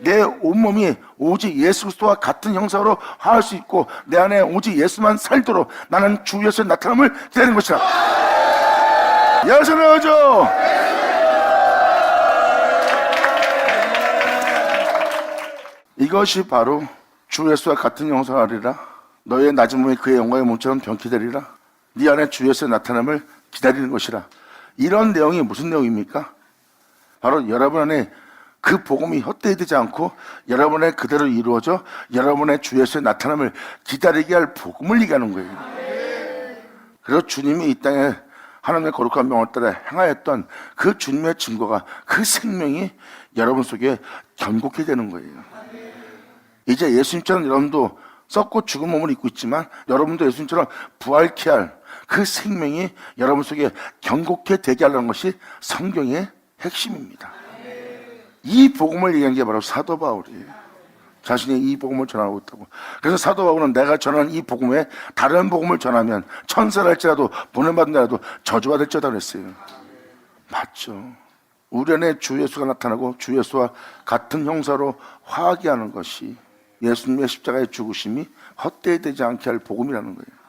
내 온몸이 오직 예수 그리스도와 같은 형상으로 화할 수 있고 내 안에 오직 예수만 살도록 나는 주 예수의 나타남을 기다리는 것이다. 예수를 하죠. 이것이 바로 주 예수와 같은 형상을 하리라. 너의 낮은 몸이 그의 영광의 몸처럼 변케 되리라. 네 안에 주 예수의 나타남을 기다리는 것이라. 이런 내용이 무슨 내용입니까? 바로 여러분 안에 그 복음이 헛되이 되지 않고 여러분의 그대로 이루어져 여러분의 주 예수의 나타남을 기다리게 할 복음을 얘기하는 거예요. 그래서 주님이 이 땅에 하나님의 거룩한 명을 따라 행하였던 그 주님의 증거가 그 생명이 여러분 속에 견고케 되는 거예요. 이제 예수님처럼 여러분도 썩고 죽은 몸을 입고 있지만 여러분도 예수님처럼 부활케 할 그 생명이 여러분 속에 경고케 되게 하려는 것이 성경의 핵심입니다. 이 복음을 얘기한 게 바로 사도 바울이에요. 자신이 이 복음을 전하고 있다고. 그래서 사도 바울은 내가 전하는 이 복음에 다른 복음을 전하면 천사랄지라도 보냄받는다라도 저주받을지어다 그랬어요. 맞죠. 우리 안에 주 예수가 나타나고 주 예수와 같은 형사로 화하게 하는 것이 예수님의 십자가의 죽으심이 헛되지 않게 할 복음이라는 거예요.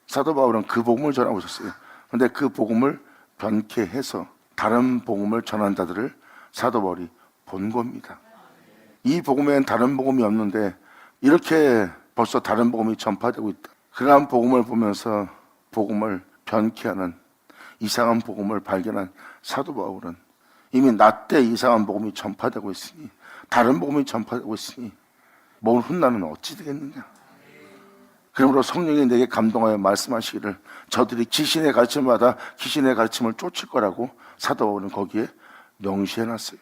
사도 바울은 그 복음을 전하고 있었어요. 그런데 그 복음을 변케해서 다른 복음을 전하는 자들을 사도 바울이 본 겁니다. 이 복음에는 다른 복음이 없는데 이렇게 벌써 다른 복음이 전파되고 있다. 그러한 복음을 보면서 복음을 변케하는 이상한 복음을 발견한 사도 바울은 이미 나 때 이상한 복음이 전파되고 있으니, 다른 복음이 전파되고 있으니 몸을 훗나는 어찌 되겠느냐. 그러므로 성령이 내게 감동하여 말씀하시기를 저들이 귀신의 가르침을 받아 귀신의 가르침을 쫓을 거라고 사도 바울은 거기에 명시해놨어요.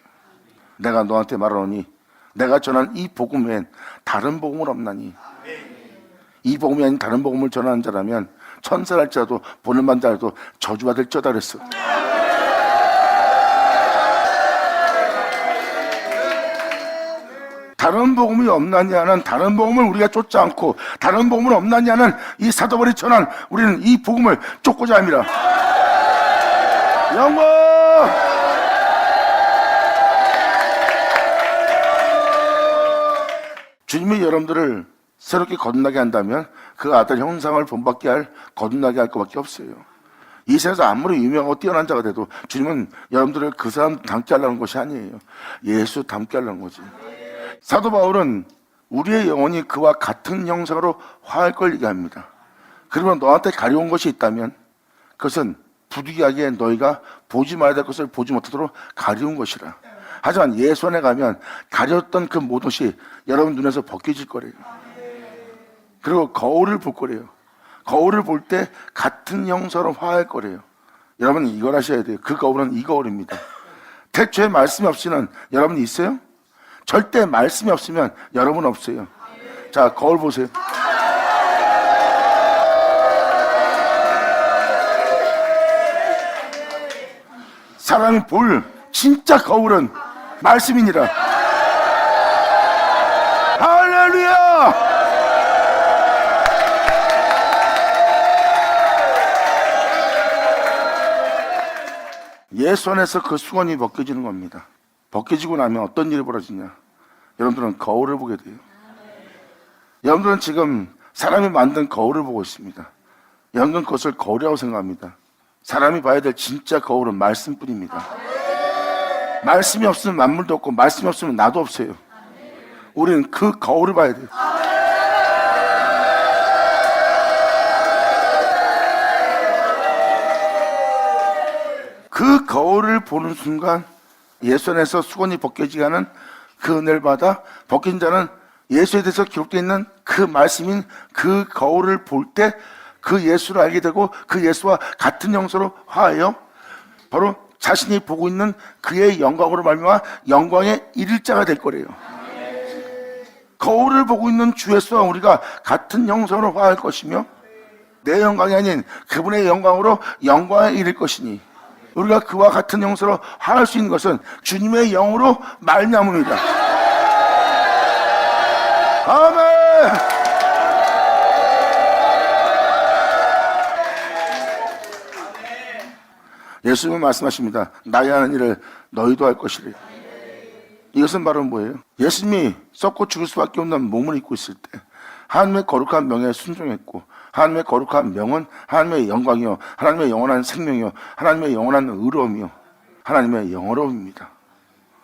내가 너한테 말하노니 내가 전한 이 복음 외엔 다른 복음은 없나니, 이 복음이 아닌 다른 복음을 전하는 자라면 천사랄지라도 보냄받는다라도 저주받을지어다 그랬어. 다른 복음이 없나냐는 다른 복음을 우리가 쫓지 않고 다른 복음은 없나냐는 이 사도 바울이 전한 우리는 이 복음을 쫓고자 합니다. 영광! 주님이 여러분들을 새롭게 거듭나게 한다면 그 아들 형상을 본받게 할, 거듭나게 할 것밖에 없어요. 이 세상에서 아무리 유명하고 뛰어난 자가 돼도 주님은 여러분들을 그 사람 닮게 하려는 것이 아니에요. 예수 닮게 하려는 거지. 사도 바울은 우리의 영혼이 그와 같은 형상으로 화할 걸 얘기합니다. 그러면 너한테 가려운 것이 있다면 그것은 부득이하게 너희가 보지 말아야 될 것을 보지 못하도록 가려운 것이라. 하지만 예수 안에 가면 가렸던 그 모든 것이 여러분 눈에서 벗겨질 거래요. 그리고 거울을 볼 거래요. 거울을 볼 때 같은 형상으로 화할 거래요. 여러분 이걸 하셔야 돼요. 그 거울은 이 거울입니다. 태초에 말씀이 없이는 여러분이 있어요? 절대 말씀이 없으면 여러분 없어요. 자, 거울 보세요. 사람이 볼 진짜 거울은 말씀이니라. 할렐루야! 예수 안에서 그 수건이 벗겨지는 겁니다. 벗겨지고 나면 어떤 일이 벌어지냐? 여러분들은 거울을 보게 돼요. 여러분들은 지금 사람이 만든 거울을 보고 있습니다. 여러분들은 그것을 거울이라고 생각합니다. 사람이 봐야 될 진짜 거울은 말씀뿐입니다. 말씀이 없으면 만물도 없고 말씀이 없으면 나도 없어요. 우리는 그 거울을 봐야 돼요. 그 거울을 보는 순간 예수 안에서 수건이 벗겨지게 하는 그 은혜를 받아 벗긴 자는 예수에 대해서 기록되어 있는 그 말씀인 그 거울을 볼 때 그 예수를 알게 되고 그 예수와 같은 형상으로 화하여 바로 자신이 보고 있는 그의 영광으로 말미암아 영광에 이를 자가 될 거래요. 거울을 보고 있는 주 예수와 우리가 같은 형상으로 화할 것이며 내 영광이 아닌 그분의 영광으로 영광에 이를 것이니 우리가 그와 같은 형상으로 화할 수 있는 것은 주님의 영으로 말미암음이다. 아멘. 예수님은 말씀하십니다. 나의 하는 일을 너희도 할 것이래. 이것은 바로 뭐예요? 예수님이 썩고 죽을 수밖에 없는 몸을 입고 있을 때 하나님의 거룩한 명에 순종했고 하나님의 거룩한 명은 하나님의 영광이요 하나님의 영원한 생명이요 하나님의 영원한 의로움이요 하나님의 영어로움입니다.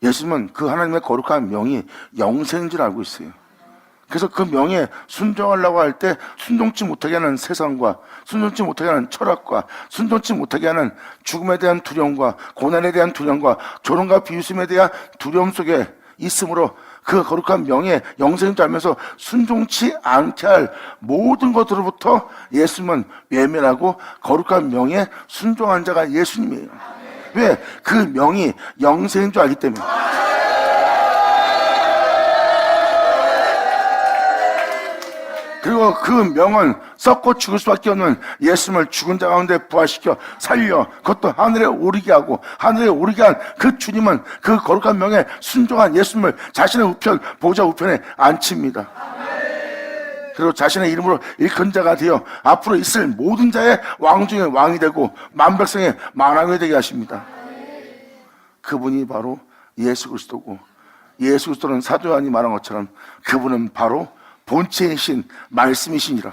예수님은 그 하나님의 거룩한 명이 영생인 줄 알고 있어요. 그래서 그 명에 순종하려고 할 때 순종치 못하게 하는 세상과 순종치 못하게 하는 철학과 순종치 못하게 하는 죽음에 대한 두려움과 고난에 대한 두려움과 조롱과 비웃음에 대한 두려움 속에 있으므로 그 거룩한 명예 영생인 줄 알면서 순종치 않게 할 모든 것으로부터 예수님은 외면하고 거룩한 명예 순종한 자가 예수님이에요. 왜? 그 명이 영생인 줄 알기 때문에. 그리고 그 명은 썩고 죽을 수밖에 없는 예수님을 죽은 자 가운데 부활시켜 살려 그것도 하늘에 오르게 하고, 하늘에 오르게 한 그 주님은 그 거룩한 명에 순종한 예수님을 자신의 우편, 보좌 우편에 앉힙니다. 그리고 자신의 이름으로 일컫는 자가 되어 앞으로 있을 모든 자의 왕 중에 왕이 되고 만백성의 만왕이 되게 하십니다. 그분이 바로 예수 그리스도고, 예수 그리스도는 사도 요한이 말한 것처럼 그분은 바로 본체이신 말씀이시니라.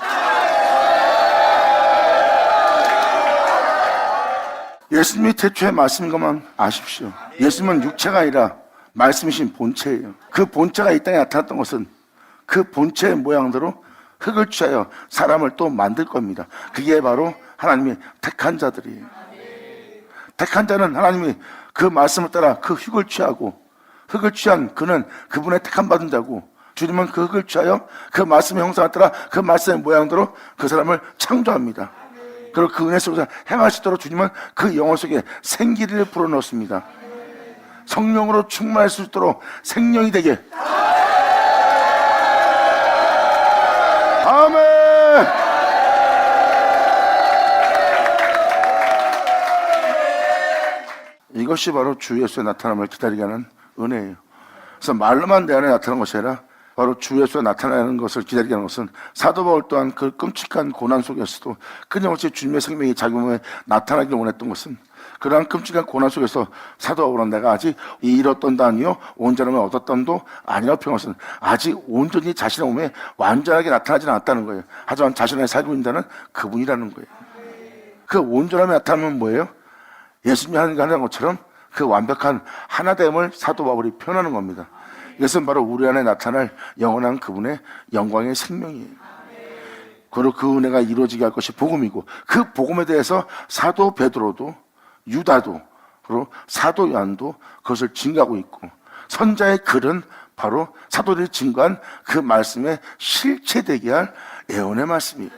예수님이 태초에 말씀인 것만 아십시오. 예수님은 육체가 아니라 말씀이신 본체예요. 그 본체가 이 땅에 나타났던 것은 그 본체의 모양대로 흙을 취하여 사람을 또 만들 겁니다. 그게 바로 하나님의 택한 자들이에요. 택한 자는 하나님이 그 말씀을 따라 그 흙을 취하고, 흙을 취한 그는 그분의 택한 받은 자고, 주님은 그 흙을 취하여 그 말씀의 형상을 따라 그 말씀의 모양대로 그 사람을 창조합니다. 그리고 그 은혜 속에서 행하시도록 주님은 그 영혼 속에 생기를 불어넣습니다. 성령으로 충만할 수 있도록 생명이 되게. 아멘. 이것이 바로 주 예수의 나타남을 기다리게 하는 은혜예요. 그래서 말로만 내 안에 나타나는 것이 아니라 바로 주 예수가 나타나는 것을 기다리게 하는 것은, 사도 바울 또한 그 끔찍한 고난 속에서도 끊임없이 주님의 생명이 자기 몸에 나타나기를 원했던 것은, 그러한 끔찍한 고난 속에서 사도 바울은 내가 아직 잃었던도 아니요 온전함을 얻었던도 아니라고 표현한 것은 아직 온전히 자신의 몸에 완전하게 나타나지는 않았다는 거예요. 하지만 자신의 살고 있는 자는 그분이라는 거예요. 그 온전함이 나타나면 뭐예요? 예수님이 하는 것처럼 그 완벽한 하나됨을 사도 바울이 표현하는 겁니다. 이것은 바로 우리 안에 나타날 영원한 그분의 영광의 생명이에요. 그리고 그 은혜가 이루어지게 할 것이 복음이고, 그 복음에 대해서 사도 베드로도, 유다도, 그리고 사도 요한도 그것을 증거하고 있고, 선자의 글은 바로 사도들이 증거한 그 말씀에 실체되게 할 예언의 말씀이에요.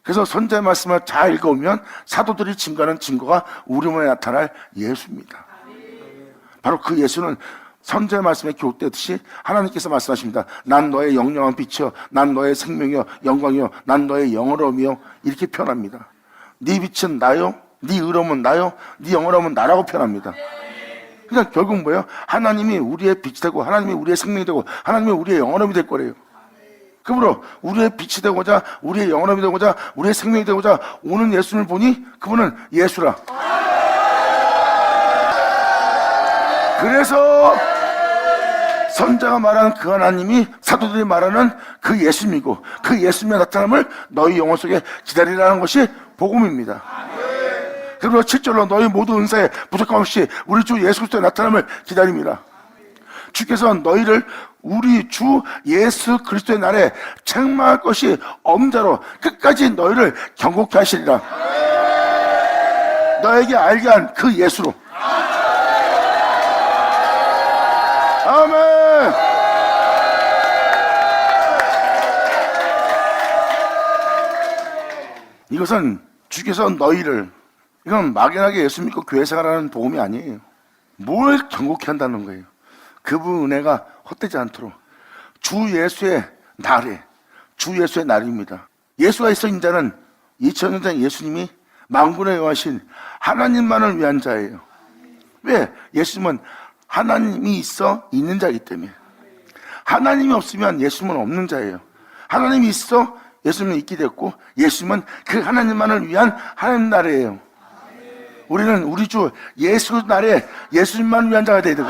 그래서 선자의 말씀을 잘 읽어오면 사도들이 증거하는 증거가 우리 몸에 나타날 예수입니다. 바로 그 예수는 선자의 말씀에 기록되듯이 하나님께서 말씀하십니다. 난 너의 영영한 빛이요, 난 너의 생명이요, 영광이요, 난 너의 영원함이요, 이렇게 표현합니다. 네 빛은 나요, 네 의로움은 나요, 네 영원함은 나라고 표현합니다. 그러니까 결국 뭐예요? 하나님이 우리의 빛이 되고, 하나님이 우리의 생명이 되고, 하나님이 우리의 영원함이 될 거래요. 그러므로 우리의 빛이 되고자, 우리의 영원함이 되고자, 우리의 생명이 되고자 오는 예수님을 보니 그분은 예수라. 그래서 선자가 말하는 그 하나님이 사도들이 말하는 그 예수님이고, 그 예수님의 나타남을 너희 영혼 속에 기다리라는 것이 복음입니다. 그리고 7절로 너희 모든 은사에 부족함 없이 우리 주 예수 그리스도의 나타남을 기다립니다. 주께서 너희를 우리 주 예수 그리스도의 날에 책망할 것이 없는 자로 끝까지 너희를 경고케 하시리라. 너에게 알게 한 그 예수로. 아멘. 이것은 주께서 너희를, 이건 막연하게 예수 믿고 교회 생활하는 복음이 아니에요. 뭘 경고케 한다는 거예요. 그분 은혜가 헛되지 않도록 주 예수의 날에, 주 예수의 날입니다. 예수가 있어 있는 자는 2000년 전 예수님이 만군의 여호와신 하나님만을 위한 자예요. 왜? 예수님은 하나님이 있어 있는 자이기 때문에. 하나님이 없으면 예수님은 없는 자예요. 하나님이 있어 예수님은 있게 됐고, 예수님은 그 하나님만을 위한 하나님 나라예요. 우리는 우리 주 예수 날에 예수님만을 위한 자가 되야 되고,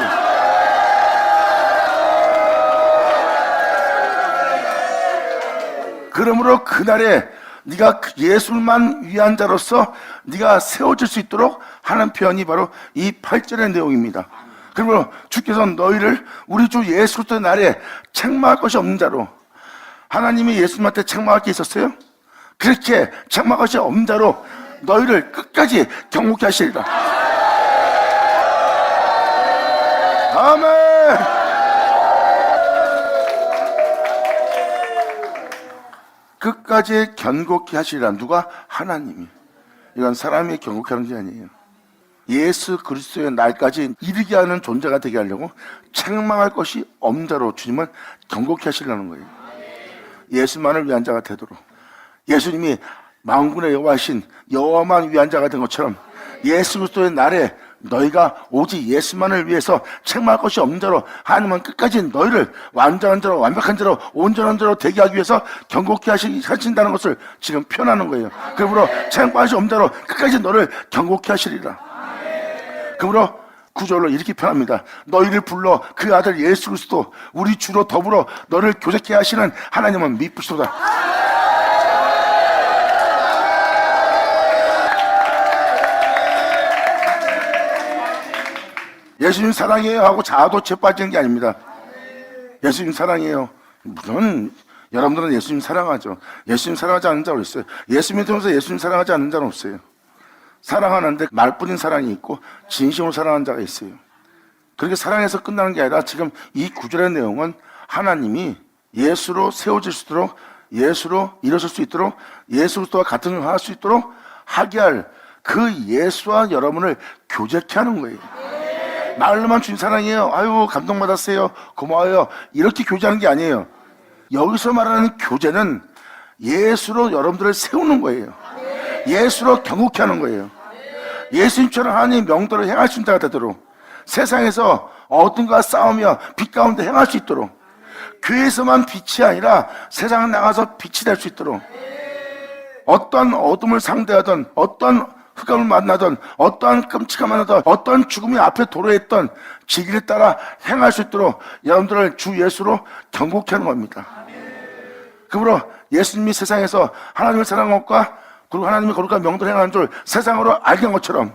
그러므로 그날에 네가 예수만 위한 자로서 네가 세워질 수 있도록 하는 표현이 바로 이 8절의 내용입니다. 그러므로 주께서 너희를 우리 주 예수 그리스도의 날에 책망할 것이 없는 자로, 하나님이 예수님한테 책망할 게 있었어요? 그렇게 책망할 것이 없는 자로 너희를 끝까지 경고케 하시리라. 아멘. 끝까지 견고케 하시리라. 누가? 하나님이. 이건 사람이 경고케 하는 게 아니에요. 예수 그리스도의 날까지 이르게 하는 존재가 되게 하려고 책망할 것이 없는 자로 주님은 경고케 하시려는 거예요. 예수만을 위한 자가 되도록, 예수님이 만군의 여호와신 여호와만 위한 자가 된 것처럼 예수 그리스도의 날에 너희가 오직 예수만을 위해서 책망할 것이 없는 자로, 하나님은 끝까지 너희를 완전한 자로, 완벽한 자로, 온전한 자로 되게 하기 위해서 경고케 하신다는 것을 지금 표현하는 거예요. 그러므로 책망할 것이 없는 자로 끝까지 너를 경고케 하시리라. 그러므로 구절로 이렇게 표현합니다. 너희를 불러 그 아들 예수 그리스도 우리 주로 더불어 너를 교제케 하시는 하나님은 미쁘시도다. 예수님 사랑해요 하고 자아도취에 빠지는 게 아닙니다. 예수님 사랑해요. 물론 여러분들은 예수님 사랑하죠. 예수님 사랑하지 않는 자가 있어요. 예수님 통해서 예수님 사랑하지 않는 자는 없어요. 사랑하는데 말뿐인 사랑이 있고 진심으로 사랑하는 자가 있어요. 그렇게 사랑해서 끝나는 게 아니라 지금 이 구절의 내용은 하나님이 예수로 세워질 수 있도록, 예수로 일어설 수 있도록, 예수 그리스도와 같은 일을 할 수 있도록 하게 할 그 예수와 여러분을 교제케 하는 거예요. 말로만 주님 사랑해요, 아유 감동받았어요, 고마워요, 이렇게 교제하는 게 아니에요. 여기서 말하는 교제는 예수로 여러분들을 세우는 거예요. 예수로 경고케 하는 거예요. 예수님처럼 하나님 명도를 행할 수 있는 자가 되도록, 세상에서 어둠과 싸우며 빛 가운데 행할 수 있도록, 교회에서만 빛이 아니라 세상 나가서 빛이 될 수 있도록, 어떤 어둠을 상대하던, 어떤 흑암을 만나던, 어떠한 끔찍함을 만나던, 어떤 죽음이 앞에 도래했던 진리를 따라 행할 수 있도록 여러분들을 주 예수로 경고케 하는 겁니다. 그러므로 예수님이 세상에서 하나님을 사랑한 것과, 그리고 하나님이 거룩한 명도를 행하는 줄 세상으로 알게 한 것처럼,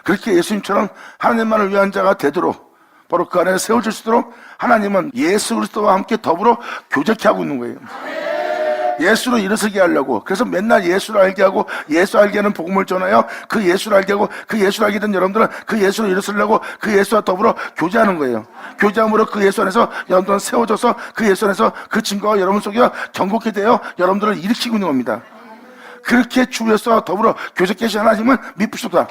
그렇게 예수님처럼 하나님만을 위한 자가 되도록, 바로 그 안에 세워질 수 있도록 하나님은 예수 그리스도와 함께 더불어 교제케 하고 있는 거예요. 예수로 일어서게 하려고. 그래서 맨날 예수를 알게 하고 예수 알게 하는 복음을 전하여 그 예수를 알게 하고, 그 예수를 알게 된 여러분들은 그 예수로 일어서려고 그 예수와 더불어 교제하는 거예요. 교제함으로 그 예수 안에서 여러분들은 세워져서 그 예수 안에서 그 증거가 여러분 속에 경고케 되어 여러분들을 일으키고 있는 겁니다. 그렇게 주 예수와 더불어 교제케 하신 하나님은 미쁘시다.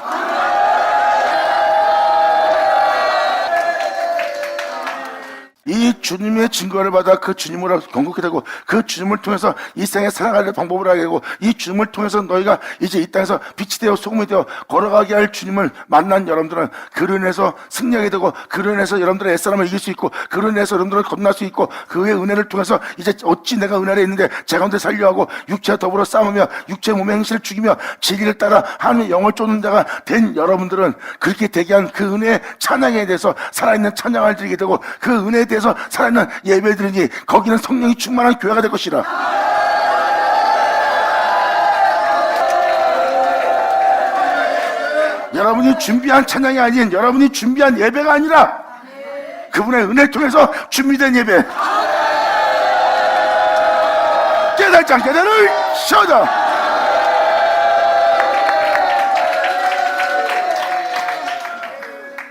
이 주님의 증거를 받아 그 주님으로 경고케 되고, 그 주님을 통해서 이 세상에 살아가는 방법을 알게 되고, 이 주님을 통해서 너희가 이제 이 땅에서 빛이 되어 소금이 되어 걸어가게 할 주님을 만난 여러분들은 그로 인해서 승리하게 되고, 그로 인해서 여러분들의 애사람을 이길 수 있고, 그로 인해서 여러분들을 건널 수 있고, 그의 은혜를 통해서 이제 어찌 내가 은혜를 있는데 제 가운데 살려하고 육체와 더불어 싸우며 육체 몸의 행실을 죽이며 진리를 따라 하나님의 영을 쫓는 자가 된 여러분들은 그렇게 되게 한 그 은혜의 찬양에 대해서 살아있는 찬양을 드리게 되고, 그 은혜에 대해서 살아있는 예배를 드리니 거기는 성령이 충만한 교회가 될 것이라. 여러분이 준비한 찬양이 아닌, 여러분이 준비한 예배가 아니라 그분의 은혜를 통해서 준비된 예배, 깨달지 않게 되는 시어다.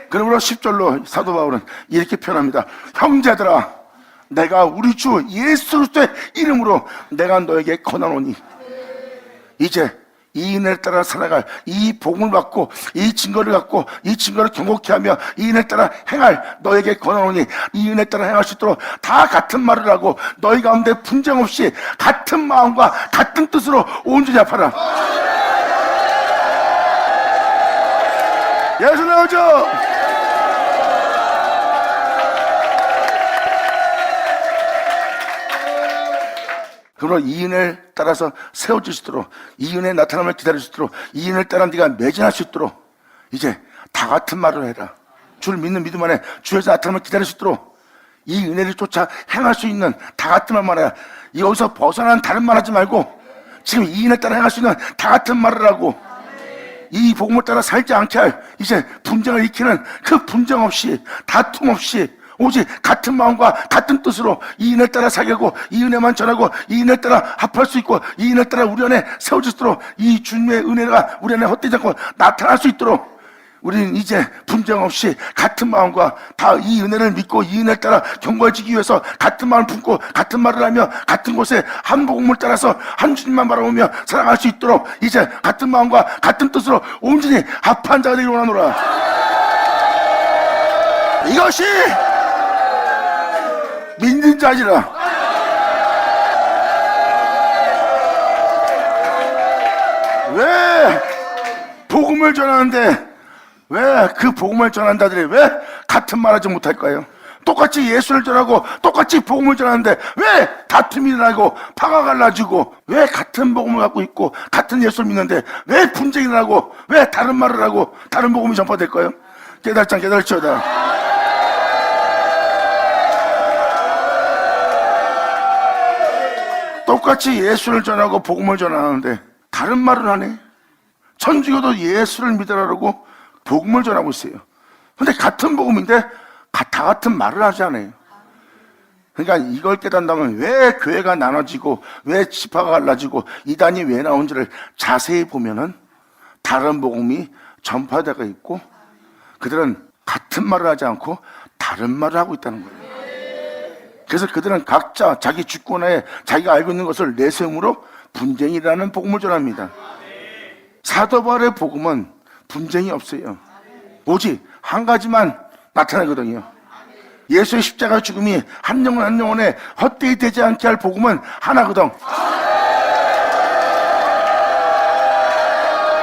그러므로 10절로 사도 바울은 이렇게 표현합니다. 형제들아, 내가 우리 주 예수 그리스도의 이름으로 내가 너에게 권하노니, 이제 이 은혜를 따라 살아갈, 이 복음을 받고 이 증거를 갖고 이 증거를 경고케 하며 이 은혜를 따라 행할 너에게 권하노니, 이 은혜를 따라 행할 수 있도록 다 같은 말을 하고 너희 가운데 분쟁 없이 같은 마음과 같은 뜻으로 온전히 합하라. 예수 나오죠. 그러므로 이 은혜를 따라서 세워질 수 있도록, 이 은혜의 나타남을 기다릴 수 있도록, 이 은혜를 따라 네가 매진할 수 있도록 이제 다 같은 말을 해라. 주를 믿는 믿음 안에 주에서 나타남을 기다릴 수 있도록 이 은혜를 쫓아 행할 수 있는 다 같은 말만 해라. 여기서 벗어난 다른 말 하지 말고 지금 이 은혜를 따라 행할 수 있는 다 같은 말을 하고, 이 복음을 따라 살지 않게 할 이제 분쟁을 익히는 그 분쟁 없이, 다툼 없이 오직 같은 마음과 같은 뜻으로 이 은혜를 따라 살고, 이 은혜만 전하고 이 은혜를 따라 합할 수 있고, 이 은혜를 따라 우리 안에 세워질 수 있도록, 이 주님의 은혜가 우리 안에 헛되지 않고 나타날 수 있도록 우리는 이제 분쟁 없이 같은 마음과 다 이 은혜를 믿고 이 은혜를 따라 경고해지기 위해서 같은 마음을 품고 같은 말을 하며 같은 곳에 한 복음을 따라서 한 주님만 바라보며 살아갈 수 있도록 이제 같은 마음과 같은 뜻으로 온전히 합한 자가 되기를 원하노라. 이것이 믿는 자지라. 왜 복음을 전하는데 왜 그 복음을 전하는 자들이 왜 같은 말 하지 못할까요? 똑같이 예수를 전하고 똑같이 복음을 전하는데 왜 다툼이 일어나고 파가 갈라지고 왜 같은 복음을 갖고 있고 같은 예수를 믿는데 왜 분쟁이 일어나고 왜 다른 말을 하고 다른 복음이 전파될까요? 깨달을지어다. 똑같이 예수를 전하고 복음을 전하는데 다른 말을 하네. 천주교도 예수를 믿으라고 복음을 전하고 있어요. 근데 같은 복음인데 다 같은 말을 하지 않아요. 그러니까 이걸 깨닫는다면 왜 교회가 나눠지고 왜 지파가 갈라지고 이단이 왜 나온지를 자세히 보면은 다른 복음이 전파되고 있고 그들은 같은 말을 하지 않고 다른 말을 하고 있다는 거예요. 그래서 그들은 각자 자기 주권하에 자기가 알고 있는 것을 내세움으로 분쟁이라는 복음을 전합니다. 사도 바울의 복음은 분쟁이 없어요. 오직 한 가지만 나타나거든요. 예수의 십자가 죽음이 한 영혼 한 영혼에 헛되이 되지 않게 할 복음은 하나거든.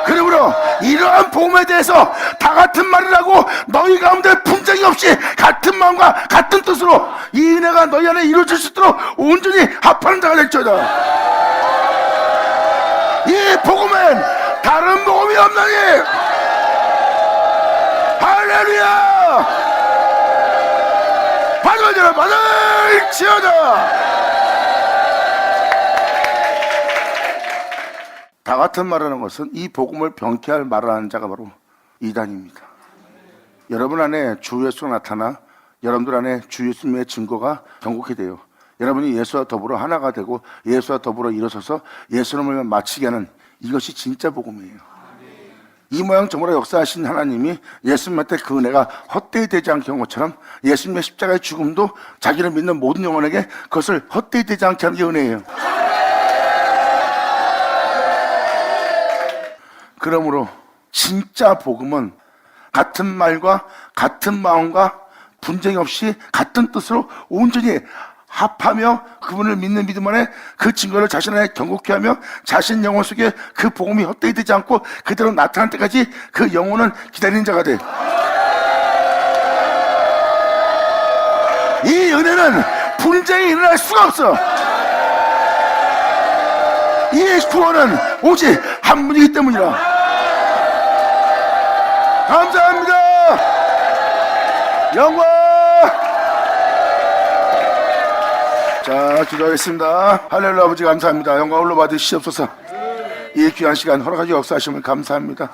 그러므로 이러한 복음에 대해서 다 같은 말을 하고 너희 가운데 분쟁이 없이 같은 마음과 같은 뜻으로 이 은혜가 너희 안에 이루어질 수 있도록 온전히 합하는 자가 될지어다. 이 복음엔 다른 복음이 없나니 할렐루야. 받을지어다. 다 같은 말하는 것은 이 복음을 병케할 말을 하는 자가 바로 이단입니다. 여러분 안에 주 예수가 나타나 여러분들 안에 주 예수님의 증거가 경고케 돼요. 여러분이 예수와 더불어 하나가 되고 예수와 더불어 일어서서 예수님을 마치게 하는 이것이 진짜 복음이에요. 이 모양 저모로 역사하신 하나님이 예수님한테 그 은혜가 헛되이 되지 않게 한 것처럼 예수님의 십자가의 죽음도 자기를 믿는 모든 영혼에게 그것을 헛되이 되지 않게 하는 게 은혜예요. 그러므로 진짜 복음은 같은 말과 같은 마음과 분쟁이 없이 같은 뜻으로 온전히 합하며 그분을 믿는 믿음 안에 그 증거를 자신 안에 경고케 하며 자신 영혼 속에 그 복음이 헛되이 되지 않고 그대로 나타날 때까지 그 영혼은 기다리는 자가 돼. 이 은혜는 분쟁이 일어날 수가 없어. 이 구원은 오직 한 분이기 때문이라. 감사합니다. 영광. 자, 기도하겠습니다. 할렐루야. 아버지 감사합니다. 영광 홀로 받으시옵소서. 이 귀한 시간 허락하시 역사하심을 감사합니다.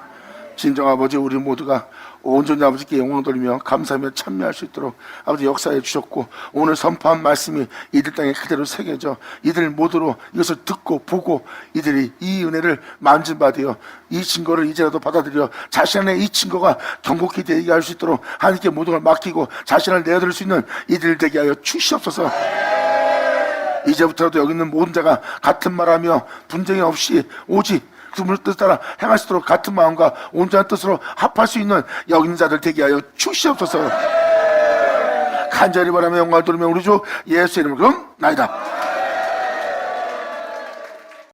진정 아버지, 우리 모두가 온전히 아버지께 영광 돌리며 감사하며 참여할 수 있도록 아버지 역사해 주셨고, 오늘 선포한 말씀이 이들 땅에 그대로 새겨져 이들 모두로 이것을 듣고 보고 이들이 이 은혜를 만진받으여 이 증거를 이제라도 받아들여 자신 안에 이 증거가 경고케 되게 할 수 있도록 하나님께 모든 걸 맡기고 자신을 내어드릴 수 있는 이들 되게 하여 주시옵소서. 이제부터라도 여기 있는 모든 자가 같은 말하며 분쟁이 없이 오직 그분의 뜻 따라 행할 수 있도록 같은 마음과 온전한 뜻으로 합할 수 있는 여기 있는 자들 되게 하여 주시옵소서. 간절히 바라며 영광을 돌리며 우리 주 예수의 이름으로 그럼 나이다.